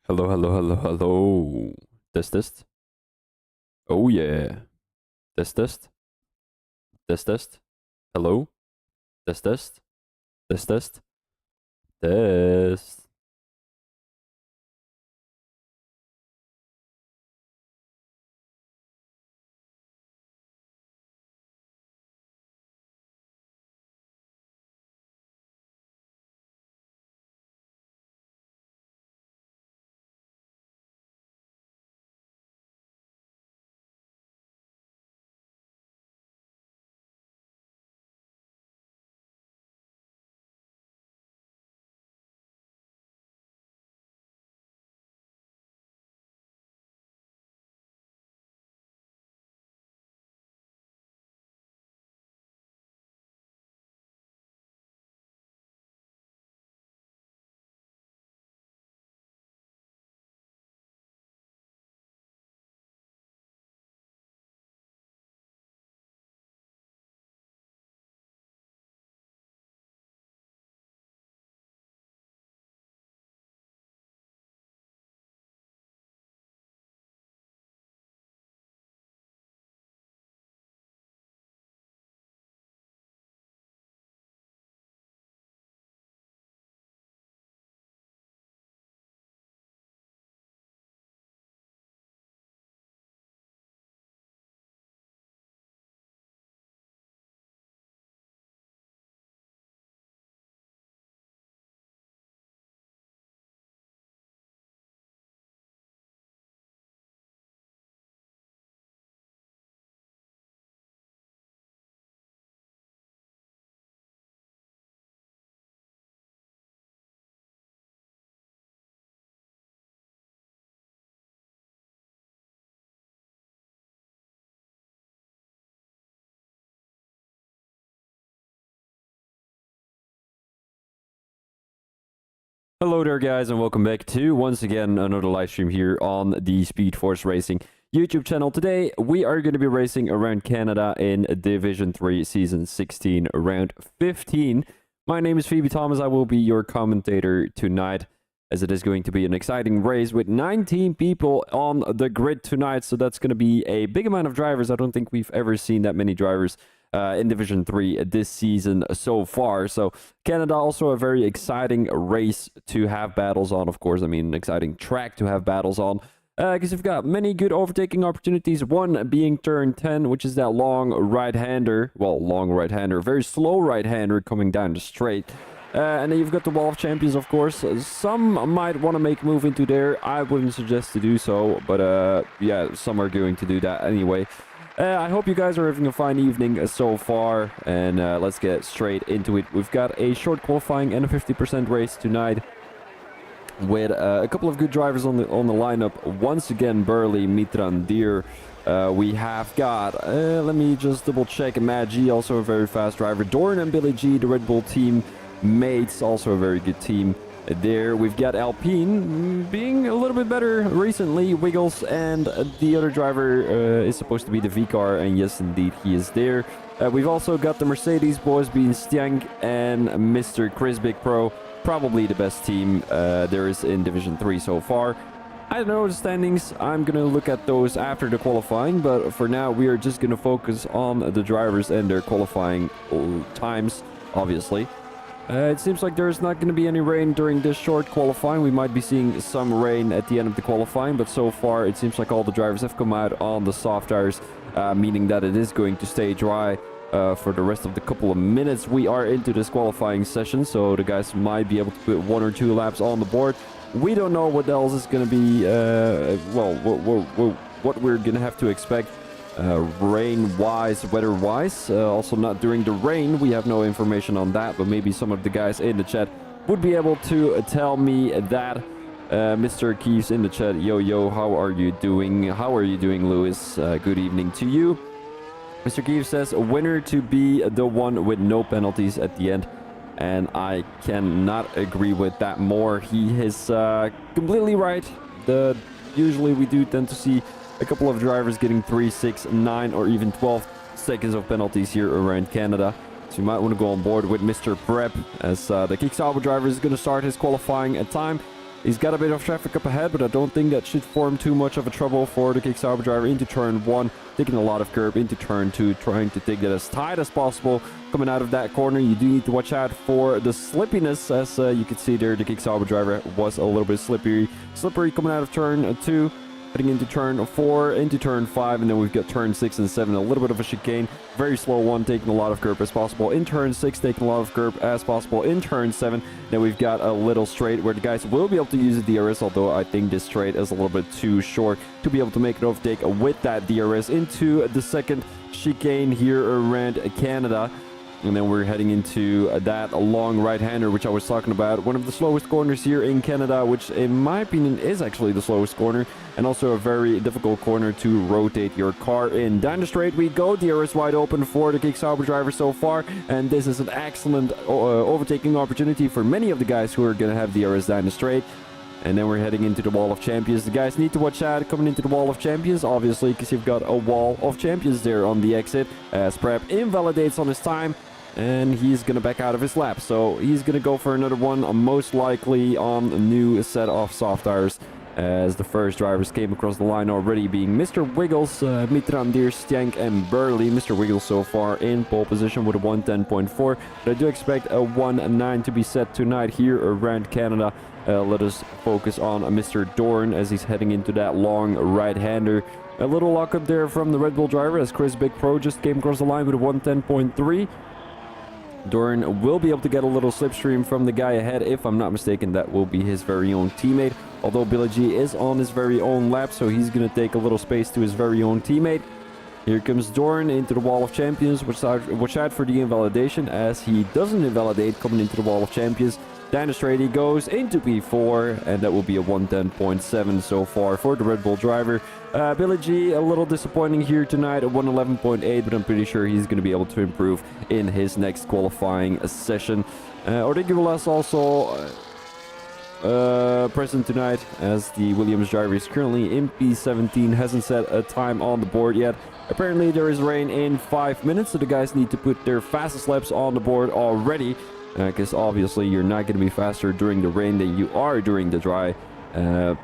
Hello, hello, hello, hello. Test, test. Oh, yeah. Test, test. Test, test. Hello. Test, test. Test, test. Test. Hello there, guys, and welcome back to, once again, another live stream here on the Speed Force Racing YouTube channel. Today, we are going to be racing around Canada in Division 3, Season 16, Round 15. My name is Phoebe Thomas. I will be your commentator tonight, as it is going to be an exciting race with 19 people on the grid tonight. So that's going to be a big amount of drivers. I don't think we've ever seen that many drivers in Division 3 this season so far. So Canada, also a very exciting race to have battles on, of course. I mean, an exciting track to have battles on. Because you've got many good overtaking opportunities. One being turn 10, which is that long right-hander. Well, long right-hander. Very slow right-hander coming down the straight. And then you've got the Wall of Champions, of course. Some might want to make a move into there. I wouldn't suggest to do so. But yeah, some are going to do that anyway. I hope you guys are having a fine evening so far, and let's get straight into it. We've got a short qualifying and a 50% race tonight with a couple of good drivers on the lineup. Once again, Burley, Mitran, Deer. We have got, let me just double check, Matt G, also a very fast driver. Doran and Billy G, the Red Bull team mates, also a very good team. There we've got Alpine being a little bit better recently, Wiggles, and the other driver is supposed to be the V-Car, and yes indeed he is there. We've also got the Mercedes boys being Stiank and Mr. Chris Big Pro, probably the best team there is in Division 3 so far. I don't know the standings, I'm gonna look at those after the qualifying, but for now we are just gonna focus on the drivers and their qualifying times, obviously. It seems like there's not going to be any rain during this short qualifying. We might be seeing some rain at the end of the qualifying, but so far it seems like all the drivers have come out on the soft tires, meaning that it is going to stay dry for the rest of the couple of minutes we are into this qualifying session, so the guys might be able to put 1 or 2 laps on the board. We don't know what else is going to be, well, what we're going to have to expect. Rain-wise, weather-wise, also not during the rain, we have no information on that, but maybe some of the guys in the chat would be able to tell me that. Mr. Keeves in the chat, yo, how are you doing? How are you doing, Lewis? Good evening to you. Mr. Keeves says, a winner to be the one with no penalties at the end, and I cannot agree with that more. He is completely right. Usually we do tend to see a couple of drivers getting 3, 6, 9, or even 12 seconds of penalties here around Canada. So you might want to go on board with Mr. Prep, as the Kicksauber driver is going to start his qualifying time. He's got a bit of traffic up ahead, but I don't think that should form too much of a trouble for the Kick Sauber driver into turn 1, taking a lot of curb into turn 2, trying to take that as tight as possible. Coming out of that corner, you do need to watch out for the slippiness, as you can see there, the Kick Sauber driver was a little bit slippery coming out of turn 2. Heading into turn 4, into turn 5, and then we've got turn 6 and 7, a little bit of a chicane. Very slow one, taking a lot of curb as possible. In turn 6, taking a lot of curb as possible. In turn 7, then we've got a little straight where the guys will be able to use the DRS, although I think this straight is a little bit too short to be able to make an overtake with that DRS into the second chicane here around Canada. And then we're heading into that long right-hander, which I was talking about. One of the slowest corners here in Canada, which in my opinion is actually the slowest corner. And also a very difficult corner to rotate your car in. Down the straight we go. DRS wide open for the Kick Sauber driver so far. And this is an excellent overtaking opportunity for many of the guys who are going to have DRS down the straight. And then we're heading into the Wall of Champions. The guys need to watch out coming into the Wall of Champions, obviously, because you've got a Wall of Champions there on the exit. As Prep invalidates on his time, and he's going to back out of his lap. So he's going to go for another one, most likely on a new set of soft tires, as the first drivers came across the line already, being Mr. Wiggles, Mitrandir, Stank, and Burley. Mr. Wiggles so far in pole position with a 110.4. But I do expect a 1.9 to be set tonight here around Canada. Let us focus on Mr. Dorn as he's heading into that long right-hander. A little lock up there from the Red Bull driver, as Chris Big Pro just came across the line with a 110.3. Dorn will be able to get a little slipstream from the guy ahead. If I'm not mistaken, that will be his very own teammate. Although Billy G is on his very own lap, so he's going to take a little space to his very own teammate. Here comes Dorn into the Wall of Champions. Watch out for the invalidation, as he doesn't invalidate coming into the Wall of Champions. Down the straight he goes into P4, and that will be a 110.7 so far for the Red Bull driver. Billy G, a little disappointing here tonight at 111.8, but I'm pretty sure he's going to be able to improve in his next qualifying session. Origulas also present tonight, as the Williams driver is currently in P17, hasn't set a time on the board yet. Apparently there is rain in 5 minutes, so the guys need to put their fastest laps on the board already. Because obviously you're not going to be faster during the rain than you are during the dry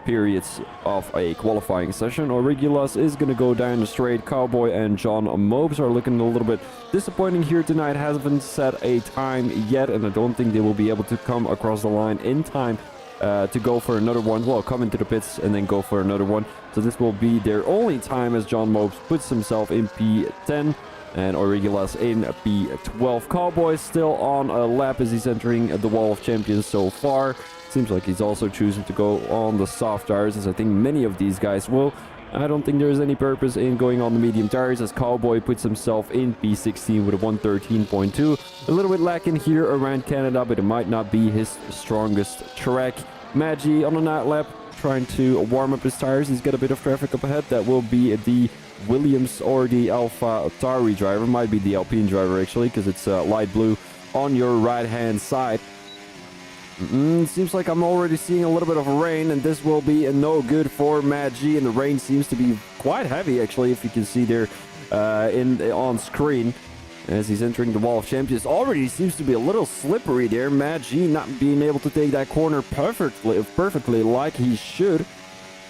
periods of a qualifying session. Origulas is going to go down the straight. Cowboy and John Mobes are looking a little bit disappointing here tonight. Haven't set a time yet, and I don't think they will be able to come across the line in time to go for another one. Well, come into the pits and then go for another one. So this will be their only time, as John Mobes puts himself in P10. And Origulas in P12. Cowboy still on a lap as he's entering the Wall of Champions so far. Seems like he's also choosing to go on the soft tires, as I think many of these guys will. I don't think there's any purpose in going on the medium tires, as Cowboy puts himself in P16 with a 113.2. A little bit lacking here around Canada, but it might not be his strongest track. Maggi on a night lap, trying to warm up his tires. He's got a bit of traffic up ahead. That will be the Williams or the Alpha Tauri driver. Might be the Alpine driver actually, because it's light blue on your right hand side. Seems like I'm already seeing a little bit of rain, and this will be no good for Maggi, and the rain seems to be quite heavy actually, if you can see there on screen as he's entering the Wall of Champions. Already seems to be a little slippery there. Maggi not being able to take that corner perfectly like he should.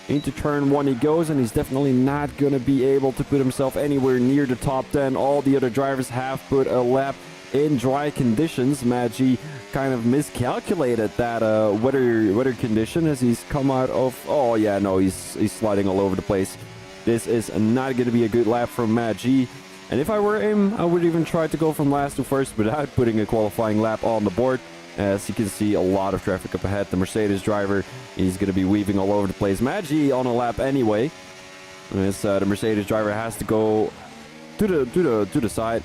Into turn 1 he goes, and he's definitely not going to be able to put himself anywhere near the top 10. All the other drivers have put a lap in dry conditions. Maggi kind of miscalculated that weather condition as he's come out of... Oh yeah, no, he's sliding all over the place. This is not going to be a good lap from Maggi. And if I were him, I would even try to go from last to first without putting a qualifying lap on the board. As you can see, a lot of traffic up ahead. The Mercedes driver, he's going to be weaving all over the place. Maggi on a lap anyway. As the Mercedes driver has to go to the side.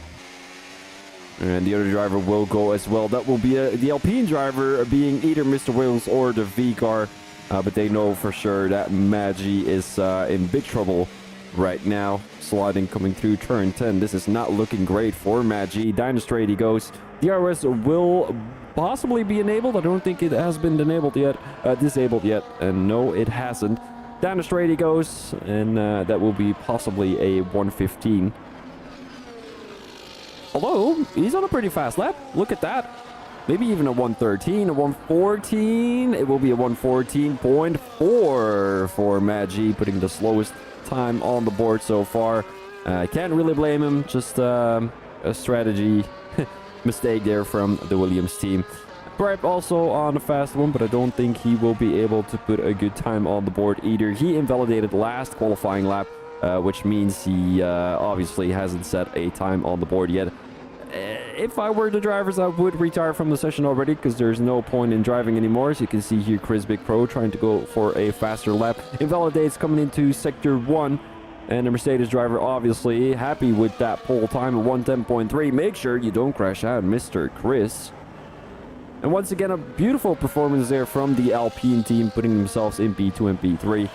And the other driver will go as well. That will be the Alpine driver, being either Mr. Wills or the V-car. But they know for sure that Maggi is in big trouble right now. Sliding coming through turn 10. This is not looking great for Maggi. Down the straight he goes. DRS will possibly be enabled. I don't think it has been disabled yet. And no, it hasn't. Down the straight he goes. And that will be possibly a 115. Although, he's on a pretty fast lap. Look at that. maybe even a 113, a 114. It will be a 114.4 for Maggi, putting the slowest time on the board so far. Can't really blame him, just a strategy mistake there from the Williams team. Prep also on a fast one, but I don't think he will be able to put a good time on the board either. He invalidated last qualifying lap, which means he obviously hasn't set a time on the board yet. If I were the drivers, I would retire from the session already, because there's no point in driving anymore. As you can see here, Chris Big Pro trying to go for a faster lap. Invalidates coming into sector 1. And the Mercedes driver obviously happy with that pole time of 110.3. Make sure you don't crash out, Mr. Chris. And once again, a beautiful performance there from the Alpine team, putting themselves in P2 and P3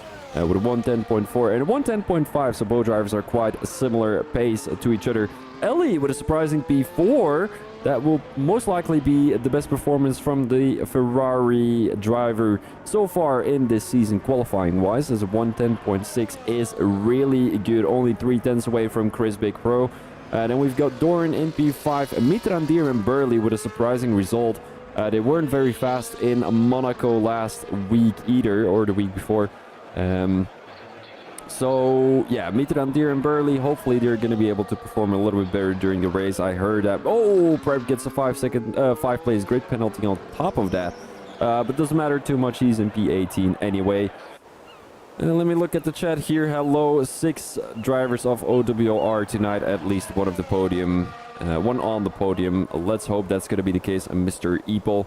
with a 110.4 and a 110.5. So both drivers are quite a similar pace to each other. Ellie with a surprising P4. That will most likely be the best performance from the Ferrari driver so far in this season, qualifying-wise, as a 110.6 is really good. Only 3/10 away from Chris Big Pro. Then we've got Doran in P5, Mitrandir and Burley with a surprising result. They weren't very fast in Monaco last week either, or the week before. So, yeah, Mitrandir and Burley, hopefully they're going to be able to perform a little bit better during the race. I heard that, Prep gets a 5 place grid penalty on top of that. But doesn't matter too much, he's in P18 anyway. Let me look at the chat here. Hello, 6 drivers of OWR tonight, at least one of the podium. One on the podium. Let's hope that's going to be the case. Mr. Eepel.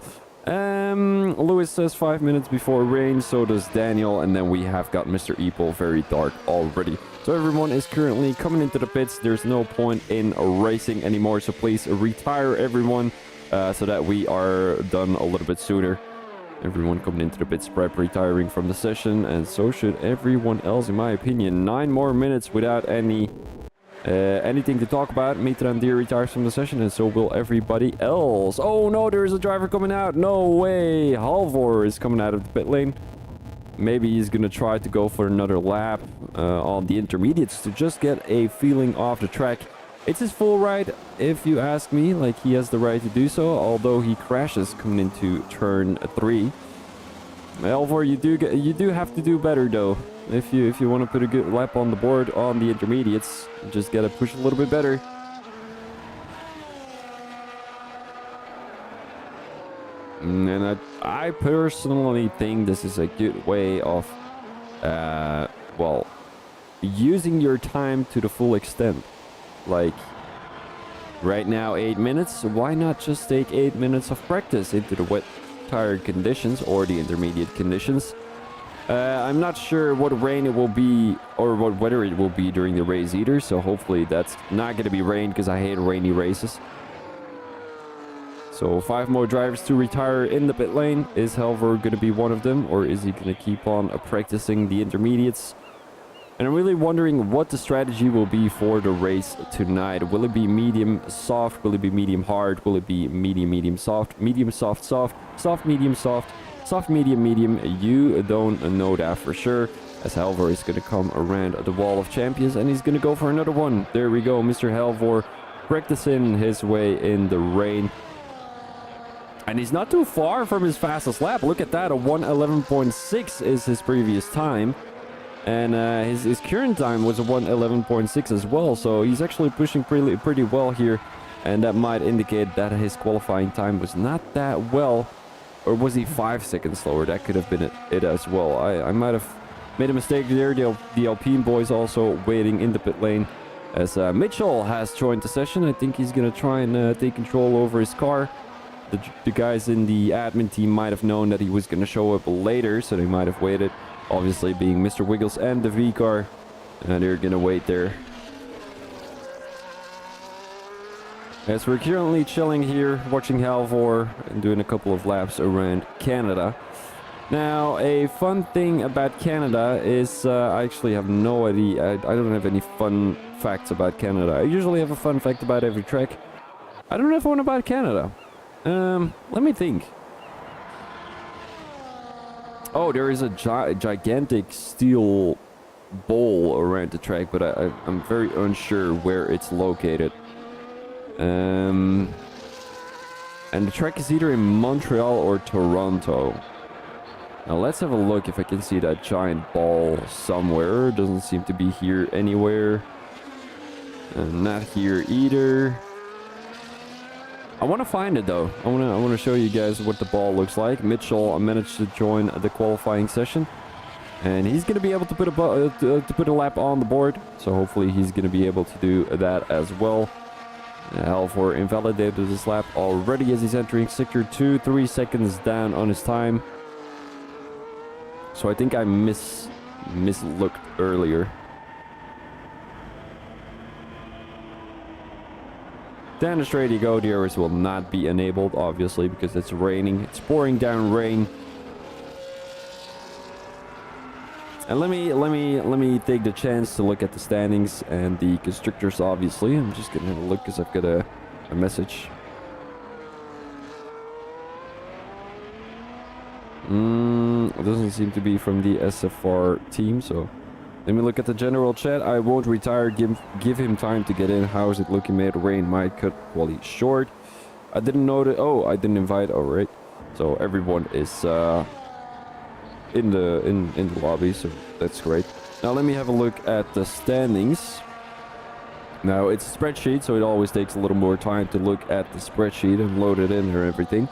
Lewis says 5 minutes before rain, so does Daniel, and then we have got Mr. Eepel very dark already. So everyone is currently coming into the pits. There's no point in racing anymore, so please retire everyone so that we are done a little bit sooner. Everyone coming into the pits, Prep retiring from the session, and so should everyone else in my opinion. 9 more minutes without anything to talk about. Mitrandir retires from the session, and so will everybody else. Oh no, there is a driver coming out. No way. Halvor is coming out of the pit lane. Maybe he's gonna try to go for another lap on the intermediates to just get a feeling off the track. It's his full right, if you ask me. Like, he has the right to do so, although he crashes coming into turn 3. Halvor, you do have to do better though. If you want to put a good lap on the board on the intermediates, you just gotta push a little bit better. And I personally think this is a good way of, well, using your time to the full extent. Like, right now 8 minutes, why not just take 8 minutes of practice into the wet tire conditions or the intermediate conditions? I'm not sure what rain it will be or what weather it will be during the race either, so hopefully that's not going to be rain, because I hate rainy races. So 5 more drivers to retire in the pit lane. Is Halvor going to be one of them, or is he going to keep on practicing the intermediates? And I'm really wondering what the strategy will be for the race tonight. Will it be medium soft? Will it be medium hard? Will it be medium soft? Medium soft soft? Soft medium soft? Soft medium medium? You don't know that for sure, as Halvor is going to come around the wall of champions, and he's going to go for another one. There we go, Mr. Halvor practicing his way in the rain. And he's not too far from his fastest lap. Look at that, a 1:11.6 is his previous time. And his current time was a 1:11.6 as well, so he's actually pushing pretty well here. And that might indicate that his qualifying time was not that well. Or was he 5 seconds slower? That could have been it as well. I might have made a mistake there. The Alpine boys also waiting in the pit lane, as Mitchell has joined the session. I think he's going to try and take control over his car. The guys in the admin team might have known that he was going to show up later, so they might have waited. Obviously being Mr. Wiggles and the V-car. And they're going to wait there. As we're currently chilling here, watching Halvor and doing a couple of laps around Canada. Now, a fun thing about Canada is I actually have no idea. I don't have any fun facts about Canada. I usually have a fun fact about every track. I don't have one about Canada. Let me think. Oh, there is a gigantic steel bowl around the track, but I'm very unsure where it's located. And And the track is either in Montreal or Toronto. Now let's have a look if I can see that giant ball somewhere. Doesn't seem to be here anywhere. Not here either. I want to find it though. I want to show you guys what the ball looks like. Mitchell managed to join the qualifying session, and he's going to be able to put a lap on the board. So hopefully he's going to be able to do that as well. Halvor invalidated this lap already as he's entering sector 2, 3 seconds down on his time. So I think I mislooked earlier. Down the straight you go. The arrows will not be enabled, obviously, because it's raining. It's pouring down rain. And let me take the chance to look at the standings and the constructors. Obviously, I'm just gonna have a look because I've got a message. It doesn't seem to be from the SFR team, so let me look at the general chat. I won't retire. Give him time to get in. How is it looking, mate? Rain might cut quality short. I didn't know that. Oh, I didn't invite. All right. So everyone is in the lobby, so that's great. Now let me have a look at the standings. Now it's a spreadsheet, so it always takes a little more time to look at the spreadsheet and load it in and everything.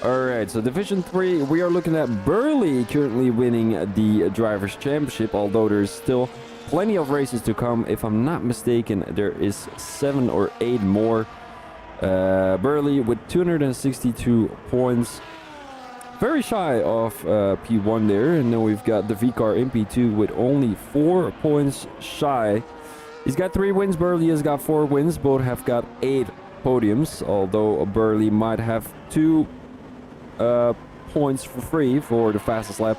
Alright, so Division 3, we are looking at Burley currently winning the Drivers' Championship, although there's still plenty of races to come. If I'm not mistaken, there is 7 or 8 more. Burley with 262 points. Very shy of P1 there, and then we've got the V-Car in P2 with only 4 points shy. He's got 3 wins, Burley has got 4 wins, both have got 8 podiums, although Burley might have 2 points for free for the fastest lap,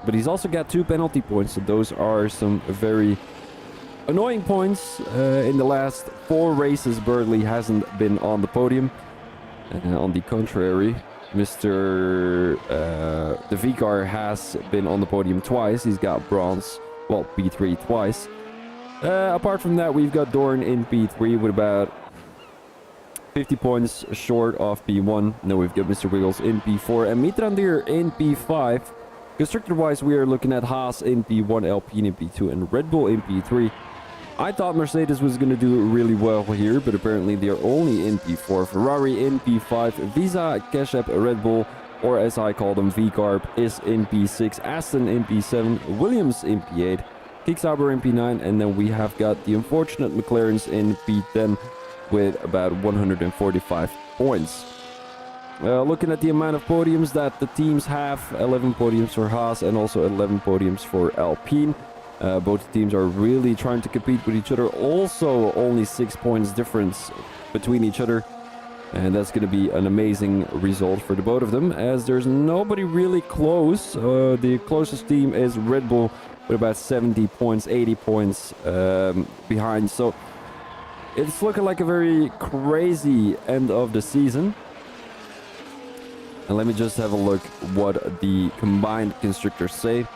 but he's also got 2 penalty points, so those are some very annoying points. In the last 4 races, Burley hasn't been on the podium. On the contrary, the V-Car has been on the podium twice. He's got bronze, well, P3 twice. Apart from that, we've got Dorn in P3 with about 50 points short of P1. Now we've got Mr. Wiggles in P4 and Mitrandir in P5. Constructor-wise, we are looking at Haas in P1, Alpine in P2, and Red Bull in P3. I thought Mercedes was going to do really well here, but apparently they are only in P4. Ferrari in P5, Visa, Cash App, Red Bull, or as I call them, V-Carb, is in P6, Aston in P7, Williams in P8, Kicksauber in P9, and then we have got the unfortunate McLarens in P10 with about 145 points. Looking at the amount of podiums that the teams have, 11 podiums for Haas and also 11 podiums for Alpine. Both teams are really trying to compete with each other. Also, only 6 points difference between each other. And that's going to be an amazing result for the both of them, as there's nobody really close. The closest team is Red Bull with about 70 points, 80 points behind. So it's looking like a very crazy end of the season. And let me just have a look what the combined constructors say.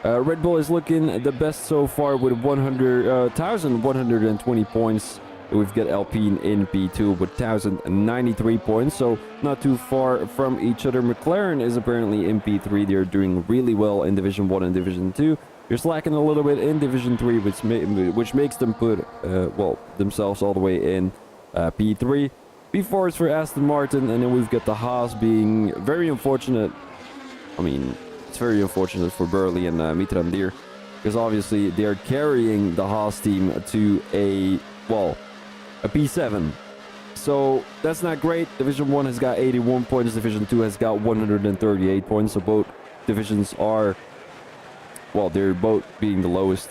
Red Bull is looking the best so far with 1,120 points. We've got Alpine in P2 with 1,093 points, so not too far from each other. McLaren is apparently in P3. They're doing really well in Division 1 and Division 2. They're slacking a little bit in Division 3, which makes them put themselves all the way in P3. P4 is for Aston Martin, and then we've got the Haas being very unfortunate. I mean, it's very unfortunate for Burley and Mitrandir, because obviously they're carrying the Haas team to a P7. So that's not great. Division 1 has got 81 points, Division 2 has got 138 points, so both divisions are, they're both being the lowest.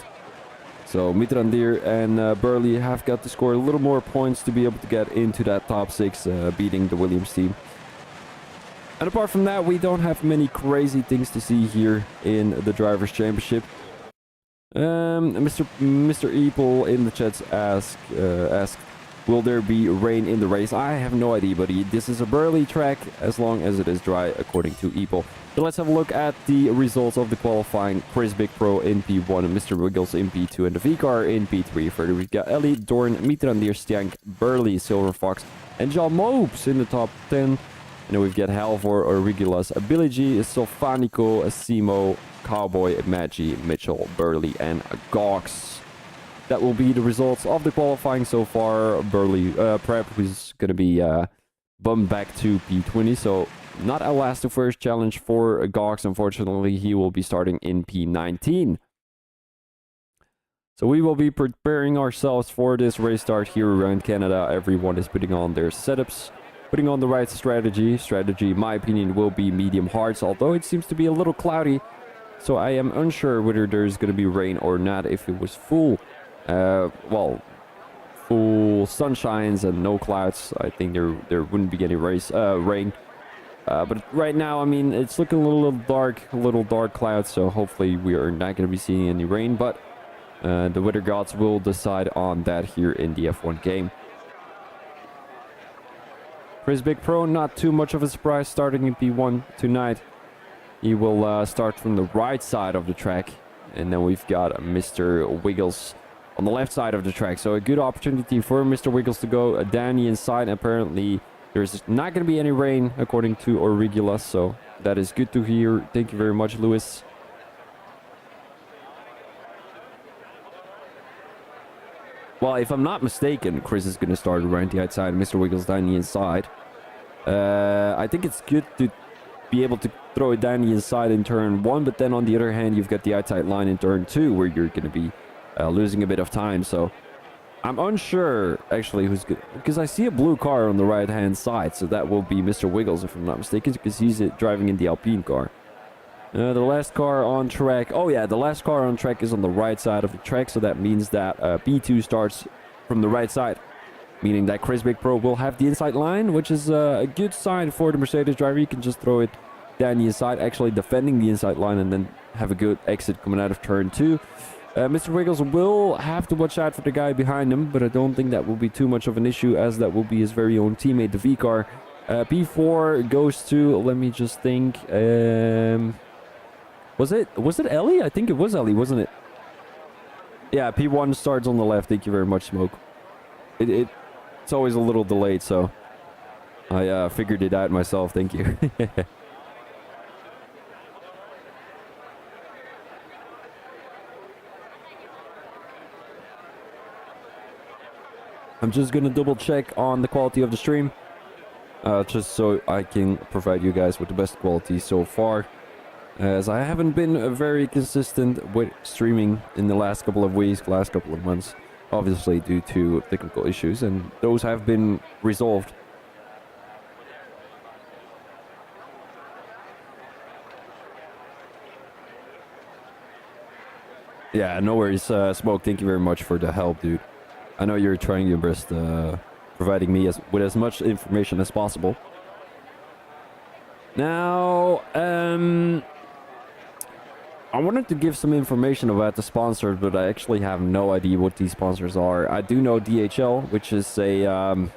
So Mitrandir and Burley have got to score a little more points to be able to get into that top 6, beating the Williams team. And apart from that, we don't have many crazy things to see here in the Drivers' Championship. Mr. Eaple in the chats asked, will there be rain in the race? I have no idea, buddy. This is a Burley track as long as it is dry, according to Eaple. So let's have a look at the results of the qualifying. Chris Big Pro in P1, and Mr. Wiggles in P2, and the V-Car in P3. Further, we've got Ellie, Dorn, Mitrandir, Stjank, Burley, Silver Fox, and John Mopes in the top 10. And then we've got Halvor, Origulas, Billy G, Sofanico, Simo, Cowboy, Magi, Mitchell, Burley, and Gox. That will be the results of the qualifying so far. Burley, Prep, who's going to be bumped back to P20, so not a last to first challenge for Gox. Unfortunately, he will be starting in P19. So we will be preparing ourselves for this race start here around Canada. Everyone is putting on their setups, putting on the right strategy. Strategy, in my opinion, will be medium hards, although it seems to be a little cloudy. So I am unsure whether there's going to be rain or not. If it was full, full sunshines and no clouds, I think there wouldn't be any rain. But right now, I mean, it's looking a little dark clouds, so hopefully we are not going to be seeing any rain, but the weather gods will decide on that here in the F1 game. Chris Big Pro, not too much of a surprise starting in P1 tonight. He will start from the right side of the track, and then we've got Mr. Wiggles on the left side of the track, so a good opportunity for Mr. Wiggles to go Danny inside. Apparently there's not going to be any rain, according to Origulas, so that is good to hear. Thank you very much, Lewis. Well, if I'm not mistaken, Chris is going to start around the outside, Mr. Wiggles down the inside. I think it's good to be able to throw it down the inside in turn 1, but then on the other hand, you've got the outside line in turn 2, where you're going to be losing a bit of time, so I'm unsure, actually, who's good, because I see a blue car on the right-hand side, so that will be Mr. Wiggles, if I'm not mistaken, because he's driving in the Alpine car. The last car on track, oh yeah, the last car on track is on the right side of the track, so that means that P2 starts from the right side, meaning that Chris Big Pro will have the inside line, which is a good sign for the Mercedes driver. You can just throw it down the inside, actually defending the inside line, and then have a good exit coming out of turn 2. Mr. Wiggles will have to watch out for the guy behind him, but I don't think that will be too much of an issue, as that will be his very own teammate, the V-Car. P4 goes to, let me just think, was it Ellie? I think it was Ellie, wasn't it? Yeah, P1 starts on the left. Thank you very much, Smoke. It's always a little delayed, so I figured it out myself. Thank you. I'm just going to double check on the quality of the stream, just so I can provide you guys with the best quality so far, as I haven't been very consistent with streaming in the last couple of weeks, last couple of months, obviously due to technical issues, and those have been resolved. Yeah, no worries, Smoke, thank you very much for the help, dude. I know you're trying your best, providing me with as much information as possible. Now, I wanted to give some information about the sponsors, but I actually have no idea what these sponsors are. I do know DHL, which is a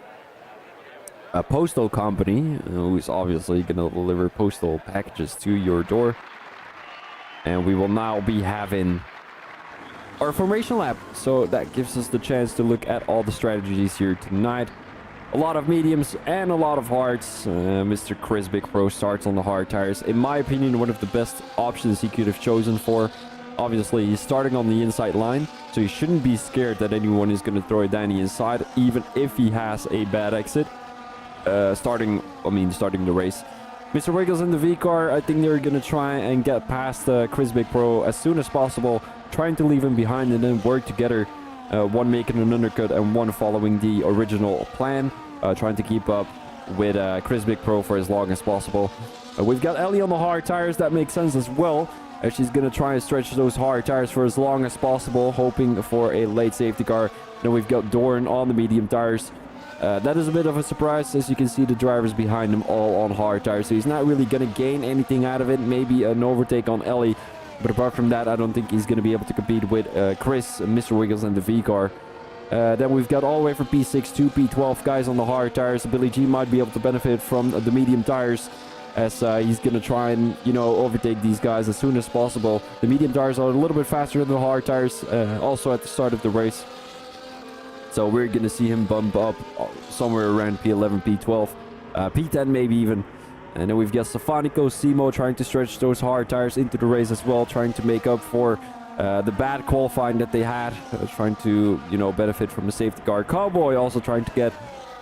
postal company who is obviously going to deliver postal packages to your door. And we will now be having our formation lap, so that gives us the chance to look at all the strategies here tonight. A lot of mediums and a lot of hards. Mr. Chris Big Pro starts on the hard tires. In my opinion, one of the best options he could have chosen for. Obviously, he's starting on the inside line, so he shouldn't be scared that anyone is going to throw it down the inside, even if he has a bad exit. Starting the race. Mr. Wiggles in the V-Car, I think they're going to try and get past Chris Big Pro as soon as possible, trying to leave him behind and then work together. One making an undercut and one following the original plan, trying to keep up with Chris Big Pro for as long as possible. We've got Ellie on the hard tires, that makes sense as well, as she's going to try and stretch those hard tires for as long as possible, hoping for a late safety car. Then we've got Dorn on the medium tires. That is a bit of a surprise, as you can see the drivers behind him all on hard tires, so he's not really going to gain anything out of it, maybe an overtake on Ellie, but apart from that I don't think he's going to be able to compete with Chris, Mr. Wiggles and the V-Car. Then we've got all the way from P6 to P12 guys on the hard tires. Billy G might be able to benefit from the medium tires. as he's going to try and, you know, overtake these guys as soon as possible. The medium tires are a little bit faster than the hard tires, also at the start of the race. So we're going to see him bump up somewhere around P11, P12, P10 maybe even. And then we've got Stefanico, Simo trying to stretch those hard tires into the race as well, trying to make up for the bad qualifying that they had, trying to, you know, benefit from the safety car. Cowboy also trying to get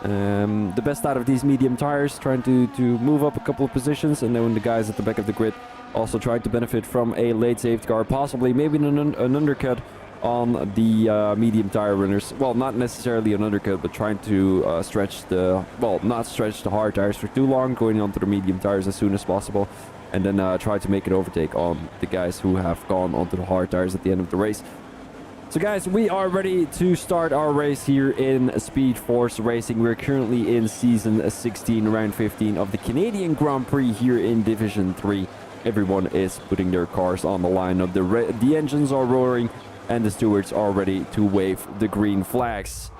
the best out of these medium tires, trying to move up a couple of positions. And then the guys at the back of the grid also trying to benefit from a late safety car, possibly maybe an undercut on the medium tire runners. Well, not necessarily an undercut, but trying to stretch the, well, not stretch the hard tires for too long, going onto the medium tires as soon as possible, and then try to make an overtake on the guys who have gone onto the hard tires at the end of the race. So guys, we are ready to start our race here in Speed Force Racing. We're currently in Season 16, Round 15 of the Canadian Grand Prix here in Division 3. Everyone is putting their cars on the line. The engines are roaring, and the stewards are ready to wave the green flags.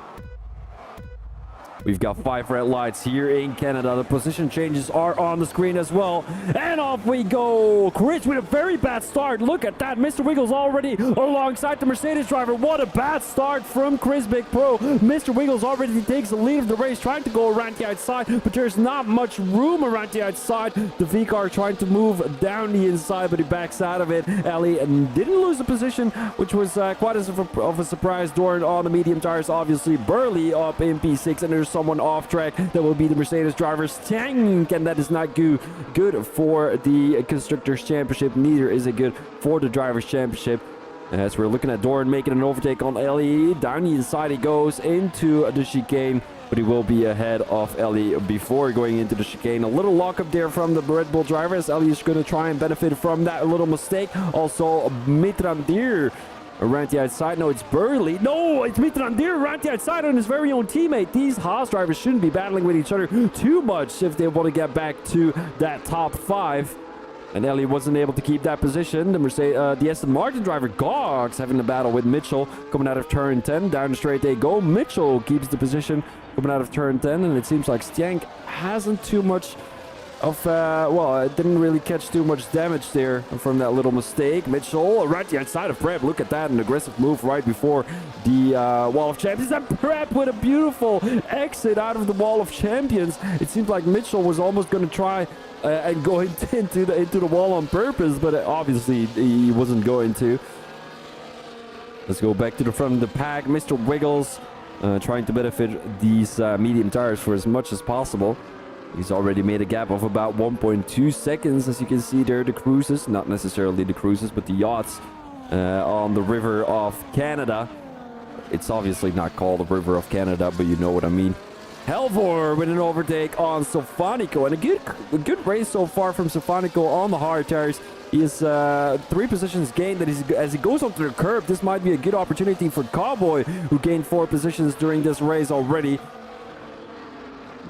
We've got 5 red lights here in Canada. The position changes are on the screen as well. And off we go. Chris with a very bad start. Look at that. Mr. Wiggles already alongside the Mercedes driver. What a bad start from Chris Big Pro. Mr. Wiggles already takes the lead of the race, trying to go around the outside, but there's not much room around the outside. The V car trying to move down the inside, but he backs out of it. Ellie didn't lose the position, which was quite of a surprise. Doran on the medium tires, obviously. Burley up in P6, and there's someone off track. That will be the Mercedes driver's tank, and that is not good for the Constructors Championship. Neither is it good for the Drivers Championship. As we're looking at Doran making an overtake on Ellie. Down the inside he goes into the chicane, but he will be ahead of Ellie before going into the chicane. A little lockup there from the Red Bull driver, as Ellie is going to try and benefit from that little mistake. Also, Mitrandir around the outside. No, it's Burley. No, it's Mitrandir around the outside on his very own teammate. These Haas drivers shouldn't be battling with each other too much if they want to get back to that top 5. And Ellie wasn't able to keep that position. The Aston Martin driver, Gox, having a battle with Mitchell coming out of turn 10. Down the straight they go. Mitchell keeps the position coming out of turn 10. And it seems like Stank hasn't too much of, well, it didn't really catch too much damage there from that little mistake. Mitchell right the outside of Prep. Look at that, an aggressive move right before the Wall of Champions. And Prep with a beautiful exit out of the Wall of Champions. It seemed like Mitchell was almost going to try and go into the wall on purpose, but obviously he wasn't going to. Let's go back to the front of the pack. Mr. Wiggles trying to benefit these medium tires for as much as possible. He's already made a gap of about 1.2 seconds, as you can see there. The cruises, not necessarily the cruises, but the yachts on the River of Canada. It's obviously not called the River of Canada, but you know what I mean. Helvor with an overtake on Stefanico, and a good race so far from Stefanico on the hard tires. He has 3 positions gained, as he goes onto the curb. This might be a good opportunity for Cowboy, who gained 4 positions during this race already.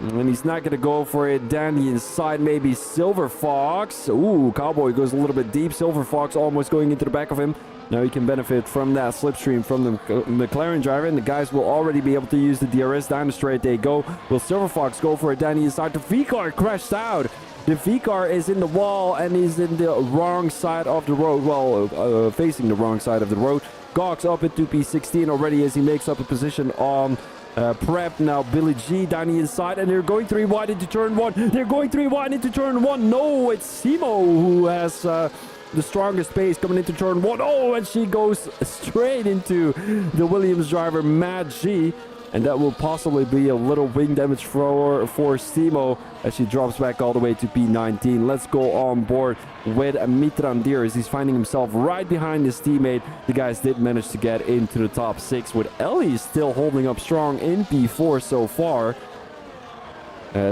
And he's not going to go for it down the inside. Maybe Silver Fox. Ooh, Cowboy goes a little bit deep. Silver Fox almost going into the back of him. Now he can benefit from that slipstream from the McLaren driver. And the guys will already be able to use the DRS down the straight they go. Will Silver Fox go for it down the inside? The V-car crashed out. The V-car is in the wall and is in the wrong side of the road. Well, facing the wrong side of the road. Gox up into P16 already as he makes up a position on Prep. Now Billy G down the inside, and they're going 3 wide into turn 1. They're going 3 wide into turn 1. No, it's Simo who has the strongest pace coming into turn 1. Oh, and she goes straight into the Williams driver, Matt G. And that will possibly be a little wing damage for Simo as she drops back all the way to P19. Let's go on board with Mitrandir as he's finding himself right behind his teammate. The guys did manage to get into the top 6, with Ellie still holding up strong in P4 so far.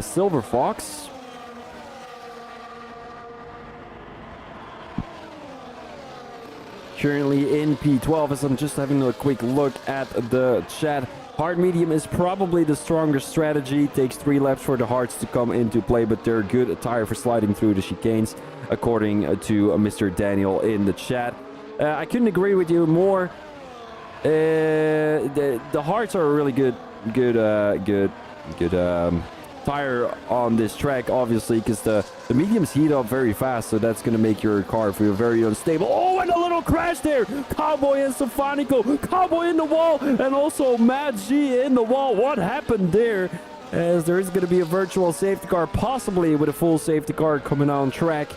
Silver Fox. Currently in P12, as I'm just having a quick look at the chat. Hard medium is probably the stronger strategy. Takes 3 laps for the hards to come into play, but they're good attire for sliding through the chicanes, according to Mr. Daniel in the chat. I couldn't agree with you more. The hards are a really good tire on this track, obviously, because the mediums heat up very fast, so that's going to make your car feel very unstable. Oh, and a little crash there. Cowboy and Stefanico. Cowboy in the wall, and also Mad G in the wall. What happened there? As there is going to be a virtual safety car, possibly with a full safety car coming on track.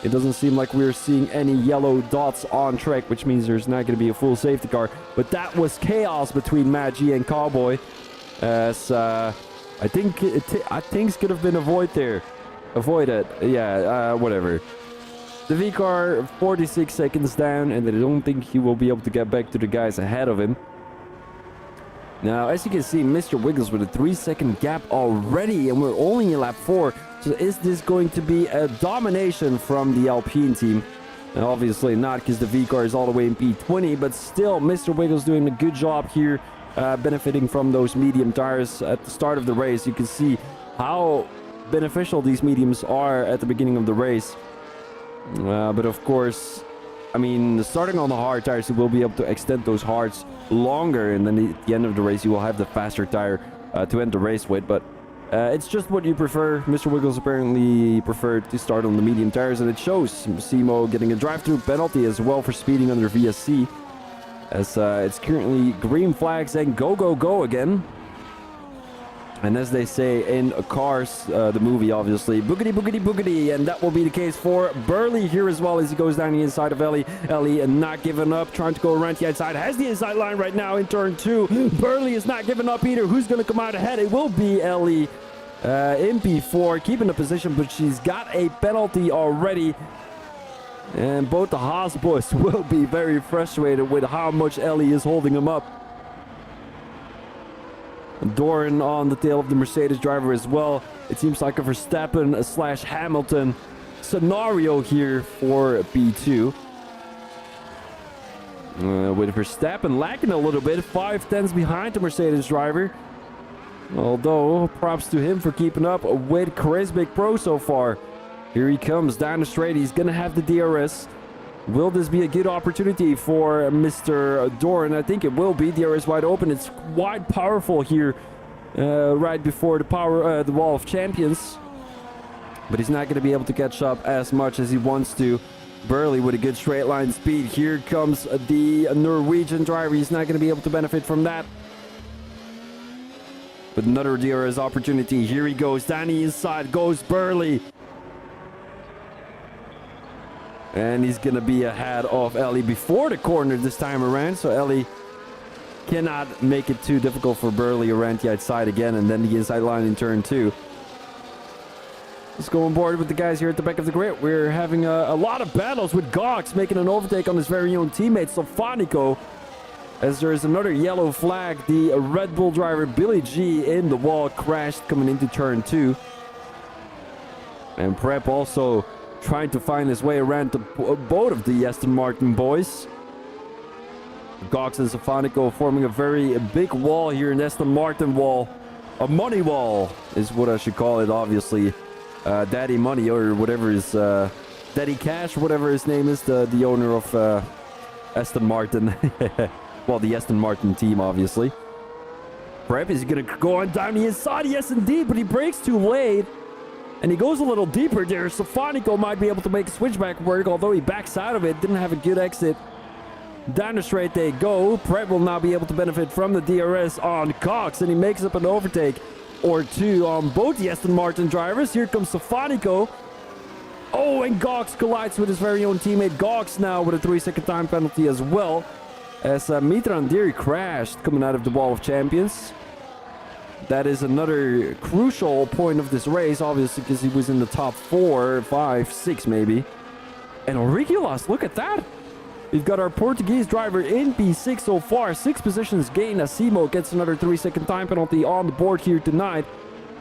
It doesn't seem like we're seeing any yellow dots on track, which means there's not going to be a full safety car. But that was chaos between Mad G and Cowboy. As I think things could have been avoided. Yeah, whatever. The V car 46 seconds down, and I don't think he will be able to get back to the guys ahead of him. Now, as you can see, Mr. Wiggles with a 3-second gap already, and we're only in lap 4. So is this going to be a domination from the Alpine team? And obviously not, because the V car is all the way in P20, but still, Mr. Wiggles doing a good job here, benefiting from those medium tires at the start of the race. You can see how beneficial these mediums are at the beginning of the race. But of course, I mean, starting on the hard tires, you will be able to extend those hards longer, and then at the end of the race, you will have the faster tire to end the race with. But it's just what you prefer. Mr. Wiggles apparently preferred to start on the medium tires, and it shows. Simo getting a drive-through penalty as well for speeding under VSC. As it's currently green flags and go, go, go again. And as they say in Cars, the movie, obviously, boogity, boogity, boogity. And that will be the case for Burley here as well, as he goes down the inside of Ellie. Ellie not giving up, trying to go around the outside. Has the inside line right now in turn 2. Burley is not giving up either. Who's going to come out ahead? It will be Ellie in P4, keeping the position, but she's got a penalty already. And both the Haas boys will be very frustrated with how much Ellie is holding him up. Doran on the tail of the Mercedes driver as well. It seems like a Verstappen / Hamilton scenario here for P2. With Verstappen lacking a little bit, 5/10 behind the Mercedes driver. Although, props to him for keeping up with Charismatic Pro so far. Here he comes down the straight. He's going to have the DRS. Will this be a good opportunity for Mr. Doran? I think it will be. DRS wide open. It's quite powerful here right before the Wall of Champions. But he's not going to be able to catch up as much as he wants to. Burley with a good straight line speed. Here comes the Norwegian driver. He's not going to be able to benefit from that. But another DRS opportunity. Here he goes. Down the inside goes Burley. And he's going to be ahead of Ellie before the corner this time around. So Ellie cannot make it too difficult for Burley around the outside again. And then the inside line in turn 2. Let's go on board with the guys here at the back of the grid. We're having a lot of battles with Gox making an overtake on his very own teammate, Stefanico. As there is another yellow flag. The Red Bull driver, Billy G, in the wall, crashed coming into turn 2. And Prep also trying to find his way around both of the Aston Martin boys. Gox and Stefanico forming a very big wall here in Aston Martin wall. A money wall is what I should call it, obviously. Daddy Money or whatever is... Daddy Cash, whatever his name is, the owner of Aston Martin. Well, the Aston Martin team, obviously. Prep is going to go on down the inside, yes indeed, but he brakes too late. And he goes a little deeper there. Stefanico might be able to make a switchback work, although he backs out of it. Didn't have a good exit. Down the straight they go. Pratt will now be able to benefit from the DRS on Cox, and he makes up an overtake or two on both the Aston Martin drivers. Here comes Stefanico. Oh, and Cox collides with his very own teammate. Cox now with a 3-second time penalty as well. As Mitran Diri crashed coming out of the Wall of Champions. That is another crucial point of this race, obviously, because he was in the top 4, 5, 6 maybe. And Aurigulas, look at that! We've got our Portuguese driver in P6 so far. 6 positions gained as Simo gets another 3-second time penalty on the board here tonight.